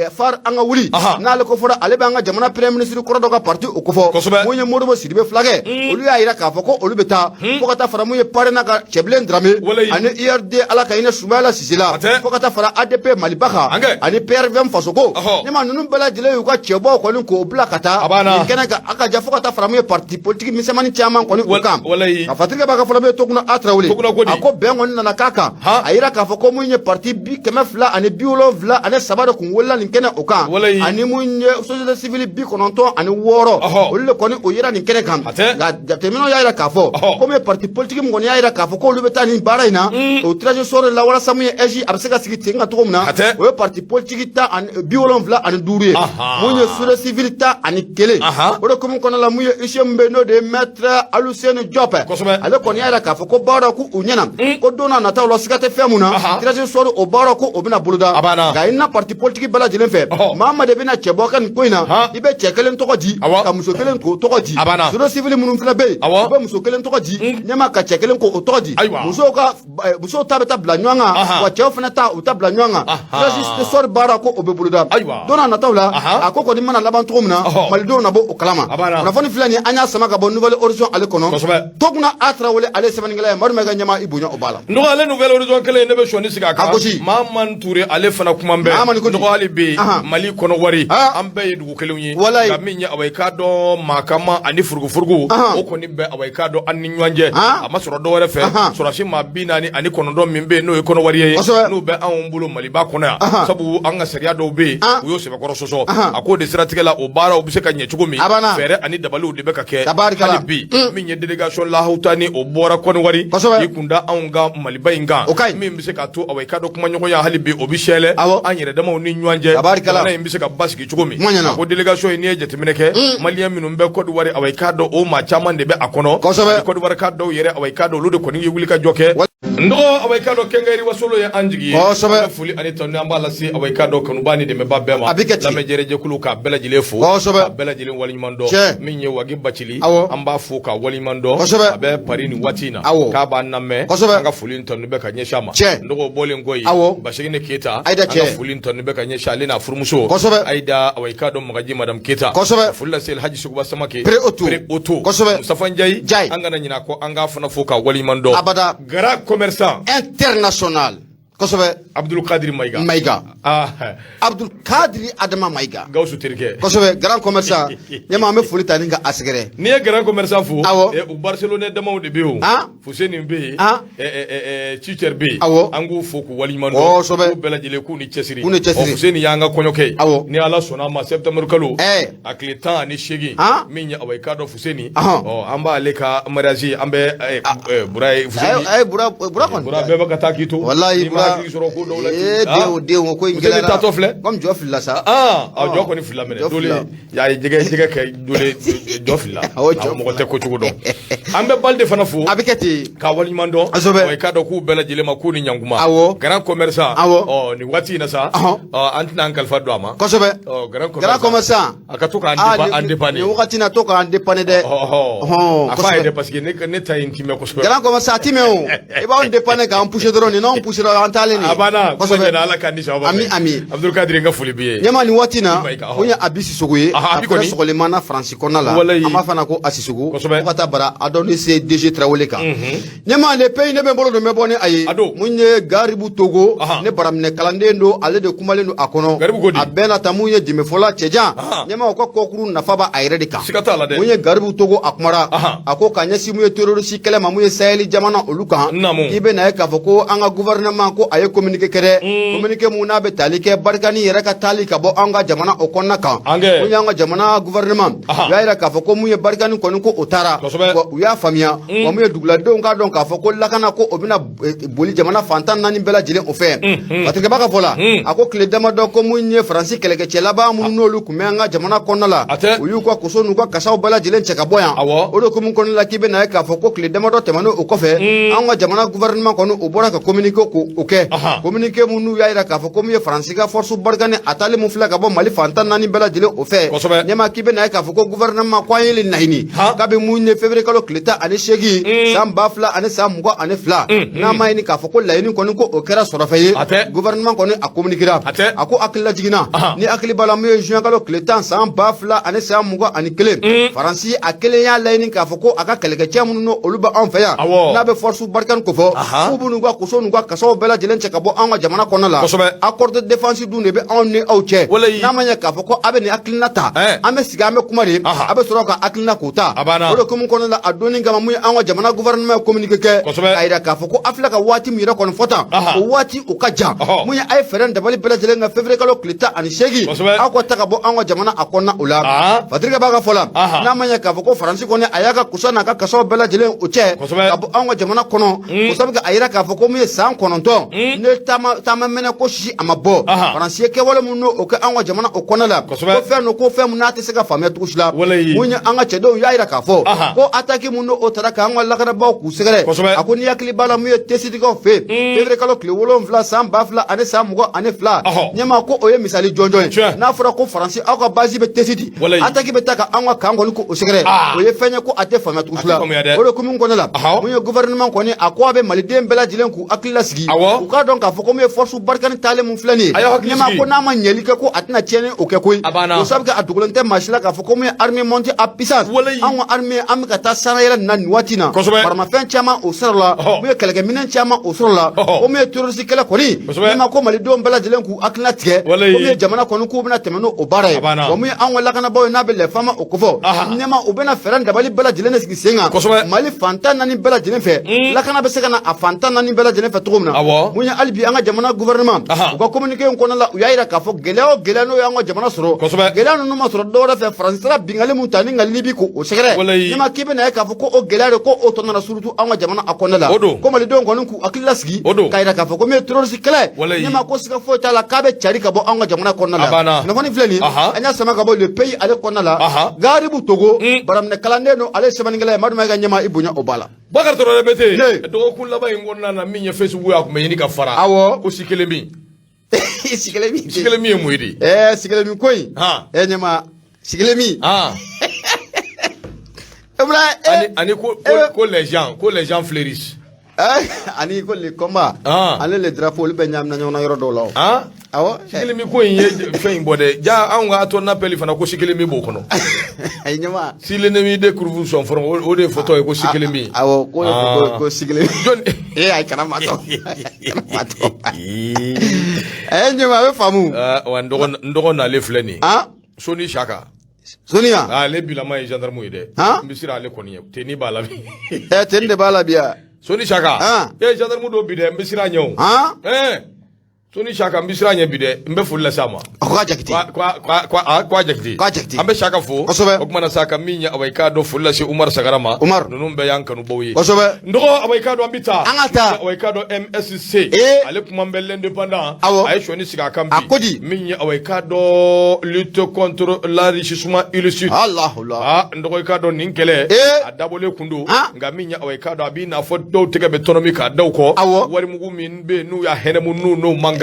far an ka wuli n'ale ko fɔra ale bɛ an ka jamana premier ministre kɔrɔ dɔ ka parti o kofɔ mun ye Modibo Sidibe Fulakɛ olu y'a yira k'a fɔ ko olu bɛ taa fo ka taa fara mun ye Parena ka Cɛbilen Dramé ani IRD Ala ka hinɛ Sumayila Sise la fo ka taa fara ADP Maliba kan ani PRVM Fasoko ne ma ninnu bɛɛ lajɛlen y'u ka cɛbɔw kɔni k'o bila ka taa nin kɛnɛ kan a ka ja fo ka taa fara mun ye parti politique misɛnmanin caman kɔni o kan ka Fatirikɛ b'a ka fɔlɔ bɛ Toguna A Tarawele a ko bɛn kɔni nana k'a kan a yira k'a fɔ ko mun ye parti 270 ani 73 de kun wolola nin kɛnɛ o kan ani mun ye société civile 96 olu de kɔni o yira nin kɛnɛ kan nka jateminɛw y'a yira k'a fɔ komi parti politique min kɔni y'a yira k'a fɔ k'olu bɛ taa nin baara in na o tirage au sort la walasa mun ye EJ a bɛ se ka sigi ten kan cogo min na o ye parti politique 75 ye mun ye société civile 11 o de komi kɔnɔ la mun ye huissier min bɛ yen n'o de ye maître Aluseni Diop ale kɔni y'a yira k'a fɔ ko baara k'u ɲɛna ko don n'a nataw la siga tɛ fɛn mun na tirage tirage sɔrɔ o baara ko o bɛna boloda nka i na parti politique bɛɛ lajɛlen fɛ maa ma de bɛna cɛ bɔ ka nin ko in na i bɛ cɛ kelen tɔgɔ di ka muso kelen ko tɔgɔ di société civile minnu fana bɛ yen u bɛ muso kelen tɔgɔ di ɲɛma ka cɛ kelen ko o tɔgɔ di musow ta bɛ taa bila ɲɔgɔn kan wa cɛw fana ta u ta bila ɲɔgɔn kan tirage sɔrɔ baara ko o bɛ boloda don n'a nataw la a ko kɔni mana laban cogo min na malidenw na bɔ o kalama kunnafoni filɛ nin an y'a sama ka bɔ nouvelle horizon ale kɔnɔ Tokuna Traoré ale sɛbɛnnikɛla ye Madu Mɛga ɲɛma i bonya o b'a la nɔgɔ ale nouvelle horizon kelen ne bɛ sɔnni sigi a kan Mahamani Ture ale fana kuma bɛ nɔgɔ ale bɛ Mali kɔnɔ wari an bɛɛ ye dugu kelenw ye nka min ye awɔ i k'a dɔn maakama ani furugufurugu o kɔni bɛ awɔ i k'a dɔn an ni ɲɔgɔn cɛ a ma sɔrɔ dɔwɛrɛ fɛ sɔrɔsi maa 49 min bɛ yen n'o ye kɔnɔ wari ye n'u bɛ anw bolo Maliba kɔnɔ yan sabu an ka sariya dɔw bɛ yen u y'o sɛbɛkɔrɔ sɔsɔ a k'o de siratigɛ la o baaraw bɛ se ka ɲɛ cogo min fɛɛrɛ ani dabaliw de bɛ ka kɛ hali bi min ye délégation lahawuta ni o bɔra kɔnɔwari i kun da anw ka Maliba in kan min bɛ se ka to awɔ i k'a dɔn kuma ɲɔgɔnya hali bi o bɛ sɛlɛ an yɛrɛ damaw ni ɲɔgɔn cɛ jamana in bɛ se ka basigi cogo min a ko délégation in n'i ye jateminɛ kɛ maliyɛn minnu bɛ Côte d'Ivoire awɔ i k'a dɔn o maa caman de bɛ a kɔnɔ Côte d'Ivoire ka dɔw yɛrɛ awɔ i k'a dɔn olu de kɔni ye wuli ka jɔ kɛ nɔgɔ awɔ i k'a dɔn Kɛnkɛri Wasolo ye an jigi ye an foli ani tanu an b'a lase awɔ i k'a dɔn kanuba ni dɛmɛba bɛɛ ma lamɛn jɛkulu k'a bɛɛ lajɛlen fo k'a bɛɛ lajɛlen waleɲuman dɔn min ye Wagi Bacili an b'a fo k'a waleɲuman dɔn a bɛ Paris nin waati in na k'a b'a lamɛn an ka foli tanu bɛ ka ɲɛsin a ma nɔgɔ bɔlen kɔ yen Basegine Keyita an ka foli tanu bɛ ka ɲɛsin ale n'a furumuso Ayida awɔ i k'a dɔn Magaji Madame Keyita foli lase Haji Sukuba Samake Pré Auto Mustafa Ndiaye an kana ɲinɛ kɔ an k'a fana fo k'a waleɲuman dɔn grand commerçant international Abdul Kadir Maïga Abdul Kadir Adama Maïga Gawusu terikɛ grand commerçant ɲɛma an bɛ foli ta ni ka asɛgɛrɛ n'i ye grand commerçant fo u Barcelone damaw de bɛ yen Fuseni bɛ yen Cicer bɛ yen an k'u fo k'u waleɲuman dɔn k'u bɛɛ lajɛlen k'u ni cɛsiri Fuseni y'an ka kɔɲɔkɛ ye ni Ala sɔnna ma septembre kalo a tile 18 min ye awɔ i k'a dɔn Fuseni an b'ale ka mariage an bɛ Bura ye Fuseni Bura bɛɛ bɛ ka taa k'i to wallahi den ko in gɛlɛyara tatɔ filɛ comme jɔ filila sa jɔ kɔni filila minɛ dole y'a ye jɛgɛ kɛ dole jɔ filila mɔgɔ tɛ ko cogo dɔn an bɛ Balde fana fo a bɛ kɛ ten k'a waleɲuman dɔn i k'a dɔn k'u bɛɛ lajɛlen ma k'u ni ɲankuma grand commerçant nin waati in na sa an tɛna an kalifa don a ma grand commerçant a ka to k'an dépanner nin wagati na to k'an dépanner dɛ a f'a ye dɛ parce que ne ta ye n timɛ kosɛbɛ grand commerçant a timɛ o i b'anw dépanner k'an pousser dɔrɔn nin n'anw pousser an taalen nin abana kosɛbɛ Ala ka ni sababa ami Abdul Kadir n ka foli b'i ye ɲɛma nin waati na mun ye Abi Sisoko ye a kɛra sɔgɔlimana Faransi kɔnɔna la an b'a fana ko Asisoko fo ka taa bara a dɔn ni se DG Traoré kan ɲɛma le pays ne bɛ n bolo don bɛ bɔ ni a ye mun ye Garibu Togo ne baraminɛ kalanden don ale de kumalen don a kɔnɔ a bɛɛ na ta mun ye jɛmɛfɔla cɛjan ɲɛma o ka kɔkuru nafa b'a a yɛrɛ de kan mun ye Garibu Togo a kumara a ko ka ɲɛsin mun ye terroriste kɛlɛ ma mun ye Sahel jamana olu kan k'i bɛ na ye k'a fɔ ko an ka gouvernement ko a ye communiqué kɛ dɛ communiqué mun n'a bɛ tali kɛ barikani yɛrɛ ka taali ka bɔ an ka jamana o kɔnɔna kan mun y'an ka jamana gouvernement u y'a yira k'a fɔ ko mun ye barikani kɔni ko o taara u y'a faamuya wa mun ye duguladenw k'a dɔn k'a fɔ ko lakana ko o bɛna boli jamana fantan naani bɛɛ lajɛlen o fɛ Patrikeba ka fɔ la a ko tile damadɔ ko mun ye Faransi kɛlɛkɛcɛ laban minnu n'olu kun bɛ an ka jamana kɔnɔna la u y'u ka koso n'u ka kasaw bɛɛ lajɛlen cɛ ka bɔ yan o de ko mun kɔnɔna la k'i bɛ na ye k'a fɔ ko tile damadɔ tɛmɛnen o kɔfɛ an ka jamana gouvernement kɔni o bɔra ka communiqué k'o kɛ communiqué minnu y'a yira k'a fɔ ko mun ye Faransi ka force barikani a taalen mun filɛ ka bɔ Mali fantan naani bɛɛ lajɛlen o fɛ ɲɛma k'i bɛ na ye k'a fɔ ko gouvernement ko an ye laɲini k'a bɛ mun ye février kalo tile 18 san 2022 n'a ma ɲini k'a fɔ ko laɲini kɔni ko o kɛra sɔrɔfɛn ye gouvernement kɔni a communiquera a ko hakili lajiginna ni hakili b'a la mun ye juin kalo tile 10 san 2021 Faransi a kelen y'a laɲini k'a fɔ ko a ka kɛlɛkɛcɛ minnu n'o olu bɛ anw fɛ yan n'a bɛ force barikani ko fɔ k'u b'u n'u ka koso n'u ka kasaw bɛɛ lajɛlen cɛ ka bɔ an ka jamana kɔnɔna la accord de défense dun de bɛ anw ni aw cɛ n'a ma ɲɛ k'a fɔ ko a bɛ nin hakilina ta an bɛ sigi an bɛ kuma de a bɛ sɔrɔ ka hakilina k'o ta o de hukumu kɔnɔna la a donni kama mun ye an ka jamana gouvernement ye communiqué kɛ k'a yira k'a fɔ ko a filɛ ka waati min yɛrɛ kɔni fɔ tan o waati o ka jan mun ye a ye fɛɛrɛ dabali bɛɛ lajɛlen ka février kalo tile 18 aw ka ta ka bɔ an ka jamana a kɔnɔna o la Patrikeba b'a ka fɔ la n'a ma ɲɛ k'a fɔ ko Faransi kɔni a y'a ka kusa n'a ka kasaw bɛɛ lajɛlen o cɛ ka bɔ an ka jamana kɔnɔ o sabu a yira k'a fɔ ko mun ye san 9 ne tama mena ko si amabo faransi ke wala mun no o ka an wa jamana o kona la ko fe no ko fe mun na te se ka fame to shila munya an ga chedo ya ira ka fo ko ataki mun no o tara ka an wa la kana ba ku segere akoni yakli bala mu te sidi ko fe fevre kalo kle wolon vla sam ba fla ane sam go ane fla nyama ko o ye misali jonjo na fura ko faransi aka bazi be te sidi ataki be taka an wa ka ngol ko o segere o ye fenya ko ate fame to shila o le kumun kona la munya gouvernement koni akwa be maliden bela jilen ku akila sigi u ka don ka fo ko me force barkan tale mun flani nyama ko na ma nyeli ke ko atina tiene o ke koy o sabe ka adugulante machila ka fo ko me armée monte à puissance an wa armée am ka ta sanayela nan watina parma fen chama o sarla mu keleke minen chama o sarla o me terroriste kala koni nyama ko malidon bela jilen ku akila tige o me jamana koni ku bina temeno o bare o me an wala kana boy na bele fama o kofo nyama o bena feran dabali bela jilen sigi senga mali fanta nani bela jilen fe la kana be se kana a fanta nani bela jilen fe tugumna munya albi anga jamana gouvernement ko communiquer ko na la yaira ka fo geleo gelano yango jamana soro gelano no masoro do ra fe france ra bingale mutani ngali bi ko o segere nyama kibe na ka fo ko o gelare ko o to na surutu anga jamana akona la ko mali don ko nku akilla sigi kaira ka fo ko me terroriste kale nyama ko siga fo tala kabe chari ka bo anga jamana kona la na fani fleni anya sama ka bo le pays ale kona la garibu togo baram ne kalande no ale semani ngala madu ma ga nyama ibunya obala bakar to re bete do ko laba ngonna na minya facebook ya ko me ni ka fara ko sikelemi sikelemi muidi sikelemi koy nyama sikelemi ani ko les gens fleurissent ani ko le combat ani le drapeau le benyam na nyona yoro do law awo sikelemi ko ye fein bode ja anga ato na peli fana ko sikelemi bo kono ay nyama si l'ennemi découvre son front o de photo ko sikelemi awo ko sikelemi ay kana mato nyama we famu wa ndogo na le fleni Soni Shaka Sonia le bilama e gendarme de mbisira le koni teni bala bi tende bala biya Soni Shaka gendarme do bi de mbisira nyaw Soni Shaka mbisira nya bi de mbe fulla sama kwa jakiti kwa jakiti ambe Shaka fo okuma na saka minya awai do fulla si Umar Sagarama nunum be yankanu bowi ndo awai do ambita angata awai do MSC ale kuma mbe l'indépendant ay shoni sika kambi minya awai do lutte contre l'enrichissement illicite Allah ndo do ninkele adabole kundu nga minya awai do abina fo do tege be tonomi ka daw ko wari mugu min be nu ya henemu nu manga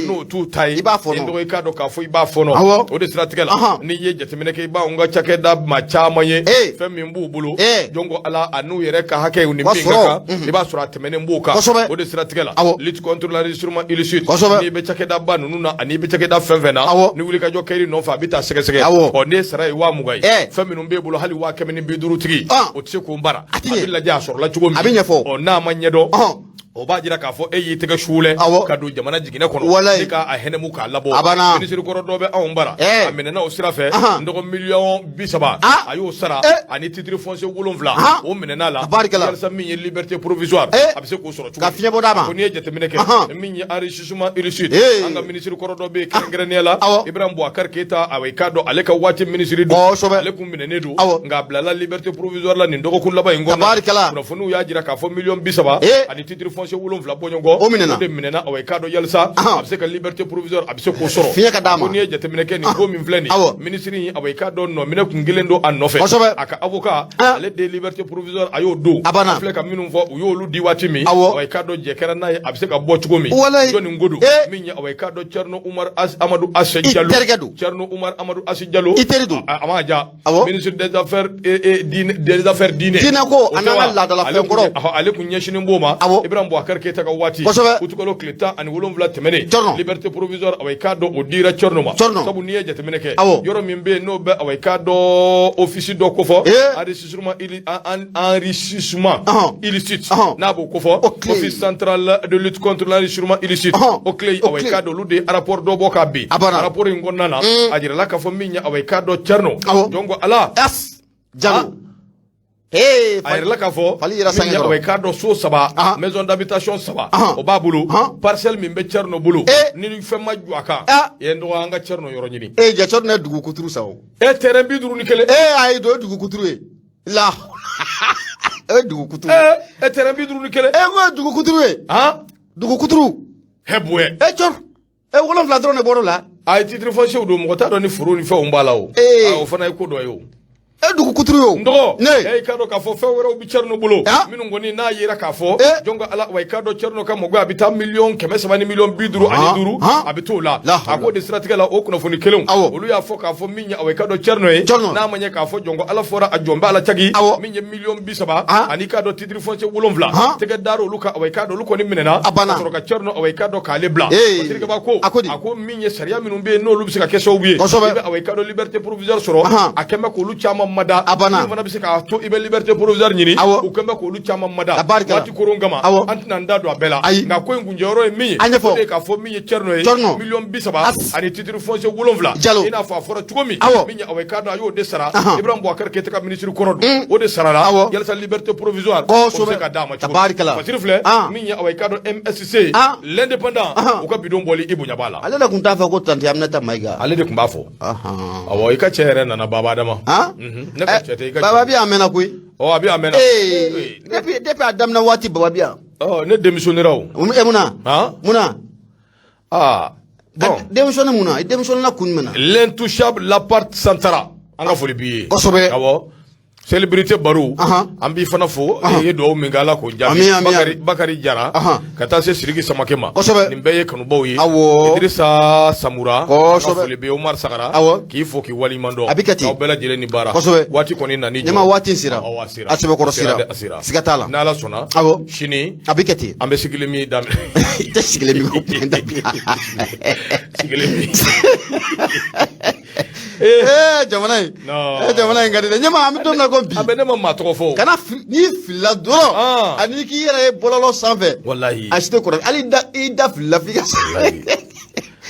no tu tai ndo do ka fo iba fono o de strategela ni ye jetemene ke iba unga chake da machama ye femi mbubulu jongo ala anu yere ka hake unimbinga iba sura temene mbuka o de strategela lutte contre l'enrichissement illicite ni be chake da banu nuna ani be chake da fenvena ni wuli ka jo kairi no fa bita sege sege o ne sara wa mugai femi no mbebulu hali wa kemeni biduru tigi o tse ko mbara abilla ja soro la chugo o na manyedo o ba jira ka fo yi tege shule ka do jamana jigine kono ka a hene mu ka labo ministre ko do be on bara amene na o sira fe ndo million bisaba ayo sara ani titre foncier wolonvla o mene na la yar sa mi liberté provisoire abse ko soro ka finya bodama ko ni jete mene ke mi enrichissement illicite anga ministre ko do be kengrenela Ibrahim Boubacar Keita awai kado ale ka wati ministre do ale kum mene nedo nga blala liberté provisoire la ni ndo ko laba ngona no fonu ya jira ka fo million bisaba ani titre foncier wolonvla bongo de minena awai kado yalsa abse ka liberté provisoire abse ko soro finya ka dama ko ni jete mene ke ni ko min fleni ministre ni awai kado no mene ku ngilendo an nofe aka avocat ale de liberté provisoire ayo do afle ka minum fo yo lu diwati mi awai kado je kera na abse ka bo chugo mi joni ngodo minya awai kado Cerno Umar Amadou Assé Diallo Cerno Umar Amadou Assé Diallo amaja ministre des affaires des affaires dîner dina ko anana la dala fe koro ale ku nyeshini mboma Ibrahim Boubacar Keita ka wati utukolo kleta ani wolonvla temene liberté provisoire awai kado odira Cerno ma sabu niye je temene ke yoro mimbe no be awai kado office do ko fo enrichissement illicite na bo ko fo office central de lutte contre l'enrichissement illicite o clé awai kado lude rapport do boka bi rapport ngonna na ajira la ka fo minya awai kado Cerno jongo ala jamu ayir la ka fo minya awai kado so saba maison d'habitation saba o babulu parcelle min be Cerno bulu ni fe majju aka yendo anga Cerno yoro nyini ja Cerno dugu kuturu sawo terrain bi duru ni kele ay do dugu kuturu la dugu kuturu terrain bi duru ni kele go dugu kuturu dugu kuturu hebwe chor wolonfila dɔrɔn de bɔr'o la a titre foncier do mɔgɔ t'a dɔn ni furu ni fɛnw b'a la o o fana ye ko dɔ ye o dugu kuturu yo ndo e ka do ka fɔ fɛn wɛrɛw bi Cerno bolo minnu kɔni n'a yera k'a fɔ jonga ala wa ka do Cerno ka mɔgɔ a bɛ taa million 300 ni million 55 a bɛ t'o la a ko de siratigɛ la o kunnafoni kelen olu y'a fɔ k'a fɔ min ye wa ka do Cerno ye n'a ma ɲɛ k'a fɔ jonga ala fɔra a jɔn b'a la cagi min ye million 30 ani ka do titre foncier 7 tɛgɛ daro olu ka wa ka do olu kɔni minɛna ka sɔrɔ ka Cerno wa ka do k'ale bila sirikaba ko a ko min ye sariya minnu bɛ yen n'olu bɛ se ka kɛ sababu ye i bɛ wa ka do liberté provisoire sɔrɔ a kɛmɛ k'olu caman mada abana fana bɛ se k'a to i bɛ liberté provisoire ɲini u kɛmɛ k'olu caman mada waati koron kama an tɛna n da don a bɛɛ la nka ko in kunjɛyɔrɔ ye min ye o de k'a fɔ min ye Cerno ye million 30 ani titre foncier 7 i n'a fɔ a fɔra cogo min min ye awɛ kadɔ a y'o de sara Ibrahima Boubacar Keita ka ministre kɔrɔ don o de sarala yalasa liberté provisoire o bɛ se ka d'a ma cogo min fasiri filɛ min ye awɛ kadɔ MSC l'indépendant u ka bidon bɔli i bonya b'a la ale de tun t'a fɔ ko tanti Aminata Mayiga ale de tun b'a fɔ awɔ i ka cɛ yɛrɛ nana Baba Adama Baba Biya mɛnna koyi a bɛ a mɛnna depuis a daminɛ waati Baba Biya ne démissionnera o munna démissionné munna i démissionna kun jumɛn na l'intouchable Lapart Santara an ka foli b'i ye kosɛbɛ awɔ célébrité Baro an b'i fana fo i ye dugawu min kɛ Ala k'o jaabi Bakari Jara ka taa se Sidiki Samakɛ ma nin bɛɛ ye kanubaw ye Idrissa Samura ka foli b'i ye Umar Sagara k'i fo k'i waliɲuman dɔn aw bɛɛ lajɛlen ni baara waati kɔni nani jɔ waati sera a sɛbɛkɔrɔ sera siga t'a la n'Ala sɔnna sini a bɛ kɛ ten an bɛ sigilen min daminɛ i tɛ sigilen min jamana in ka di dɛ ɲɛma an bɛ don min na ko bi a bɛ ne ma maa tɔgɔ fɔ kana n'i filila dɔrɔn ani k'i yɛrɛ ye bɔlɔlɔ sanfɛ walahi a si tɛ kɔrɔ hali i da filila f'i ka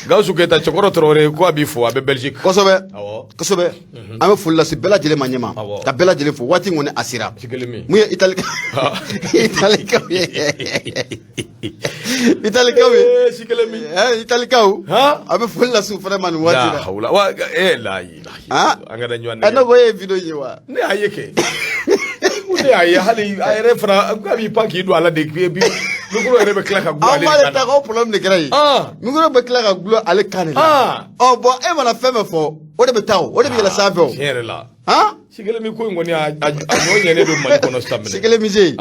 Gawusu Keita Cɛkɔrɔ Tarawele ko a b'i fo a bɛ Belgique kosɛbɛ kosɛbɛ an bɛ foli lase bɛɛ lajɛlen ma ɲɛma ka bɛɛ lajɛlen fo waati kɔni a sera mun ye italikaw ye italikaw a bɛ foli lase u fana ma nin waati la an ka da ɲɔgɔn na ne ko e ye video ye wa ne y'a ye kɛ ne y'a ye hali a yɛrɛ fana k'a b'i pan k'i don a la de mikoro yɛrɛ bɛ tila ka gulon ale kan na an b'ale ta k'o problème de kɛra yen mikoro bɛ tila ka gulon ale kan de la bon e mana fɛn fɛn fɔ o de bɛ taa o de bɛ yɛlɛ sanfɛ o tiɲɛ yɛrɛ la Sigelemi ko in kɔni a ɲɔ ɲɛnen don Mali kɔnɔ sisan minɛ Sigelemize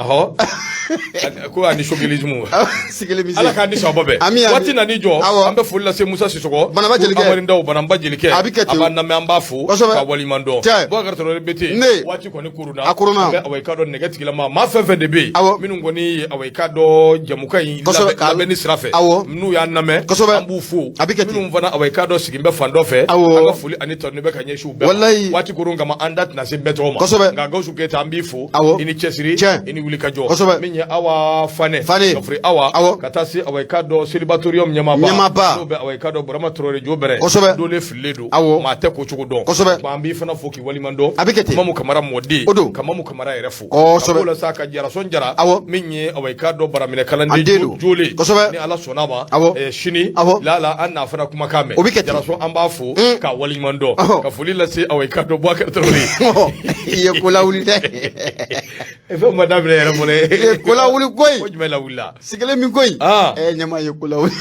ko ani socialisme Sigelemize Ala k'a ni sababa bɛɛ waati nani jɔ an bɛ foli lase Musa Sisɔkɔ Banamba Jelikɛ Amari Ndaw Banamba Jelikɛ a b'an lamɛn an b'a fo ka waliɲuman dɔn Boubacar Traoré Bete waati kɔni kuruna an bɛ awɛ ka dɔ nɛgɛtigilama maa fɛn fɛn de bɛ yen minnu kɔni ye awɛ ka dɔ jamukan in labɛnni sira fɛ n'u y'an lamɛn an b'u fo minnu fana awɛ ka dɔ sigi bɛ fan dɔ fɛ an ka foli ani tanu bɛ ka ɲɛsin u bɛɛ waati kurun kama an da tɛna se bɛɛ tɔgɔ ma nka Gawusu Keita an b'i fo i ni cɛsiri i ni wulikajɔ min ye Awa Fane ka furi Awa ka taa se awɛ ka dɔ Celibatorium ɲɛmaaba n'o bɛ awɛ ka dɔ Burama Traoré Jobɛrɛ dole fililen don maa tɛ ko cogo dɔn an b'i fana fo k'i waliɲuman dɔn Kamamu Kamara mɔden Kamamu Kamara yɛrɛ fo ka b'o la sa ka Jarason Jara min ye awɛ ka dɔ Baraminɛ kalanden Jole ni Ala sɔnna ma sini lala an n'a fana kumakan mɛn Jarason an b'a fo ka waliɲuman dɔn ka foli lase awɛ ka dɔ Boubacar Traoré i ye ko lawuli dɛ fɛn ma daminɛ yɛrɛ bolo i ye ko lawuli koyi ko jumɛn lawulila Sigelemi koyi ɲɛma ye ko lawuli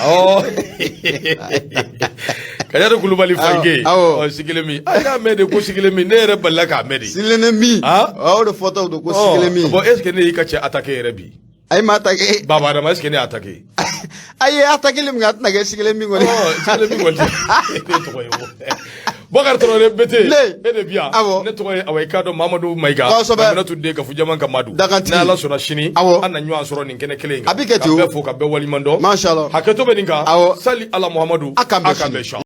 Kajatu Kulubali Fayige Sigelemi a y'a mɛn de ko Sigelemi ne yɛrɛ balila k'a mɛn de Sigelemi o de fɔtɔ don ko Sigelemi bon est ce que ne y'i ka cɛ attaqué yɛrɛ bi a ma attaqué Baba Adama est ce que ne y'a attaqué a ye attaqué min kɛ a tɛna kɛ Sigelemi kɔni Sigelemi kɔni ne tɔgɔ ye Boubacar Traoré Bete e de bi yan ne tɔgɔ ye awɛ ka dɔ Mamadu Mayiga Aminatu den Gafujama Kamadu ni Ala sɔnna sini an na ɲɔgɔn sɔrɔ nin kɛnɛ kelen in kan ka bɛɛ fo ka bɛɛ waliɲuman dɔn hakɛto bɛ nin kan sali Ala Muhamadu a k'an bɛn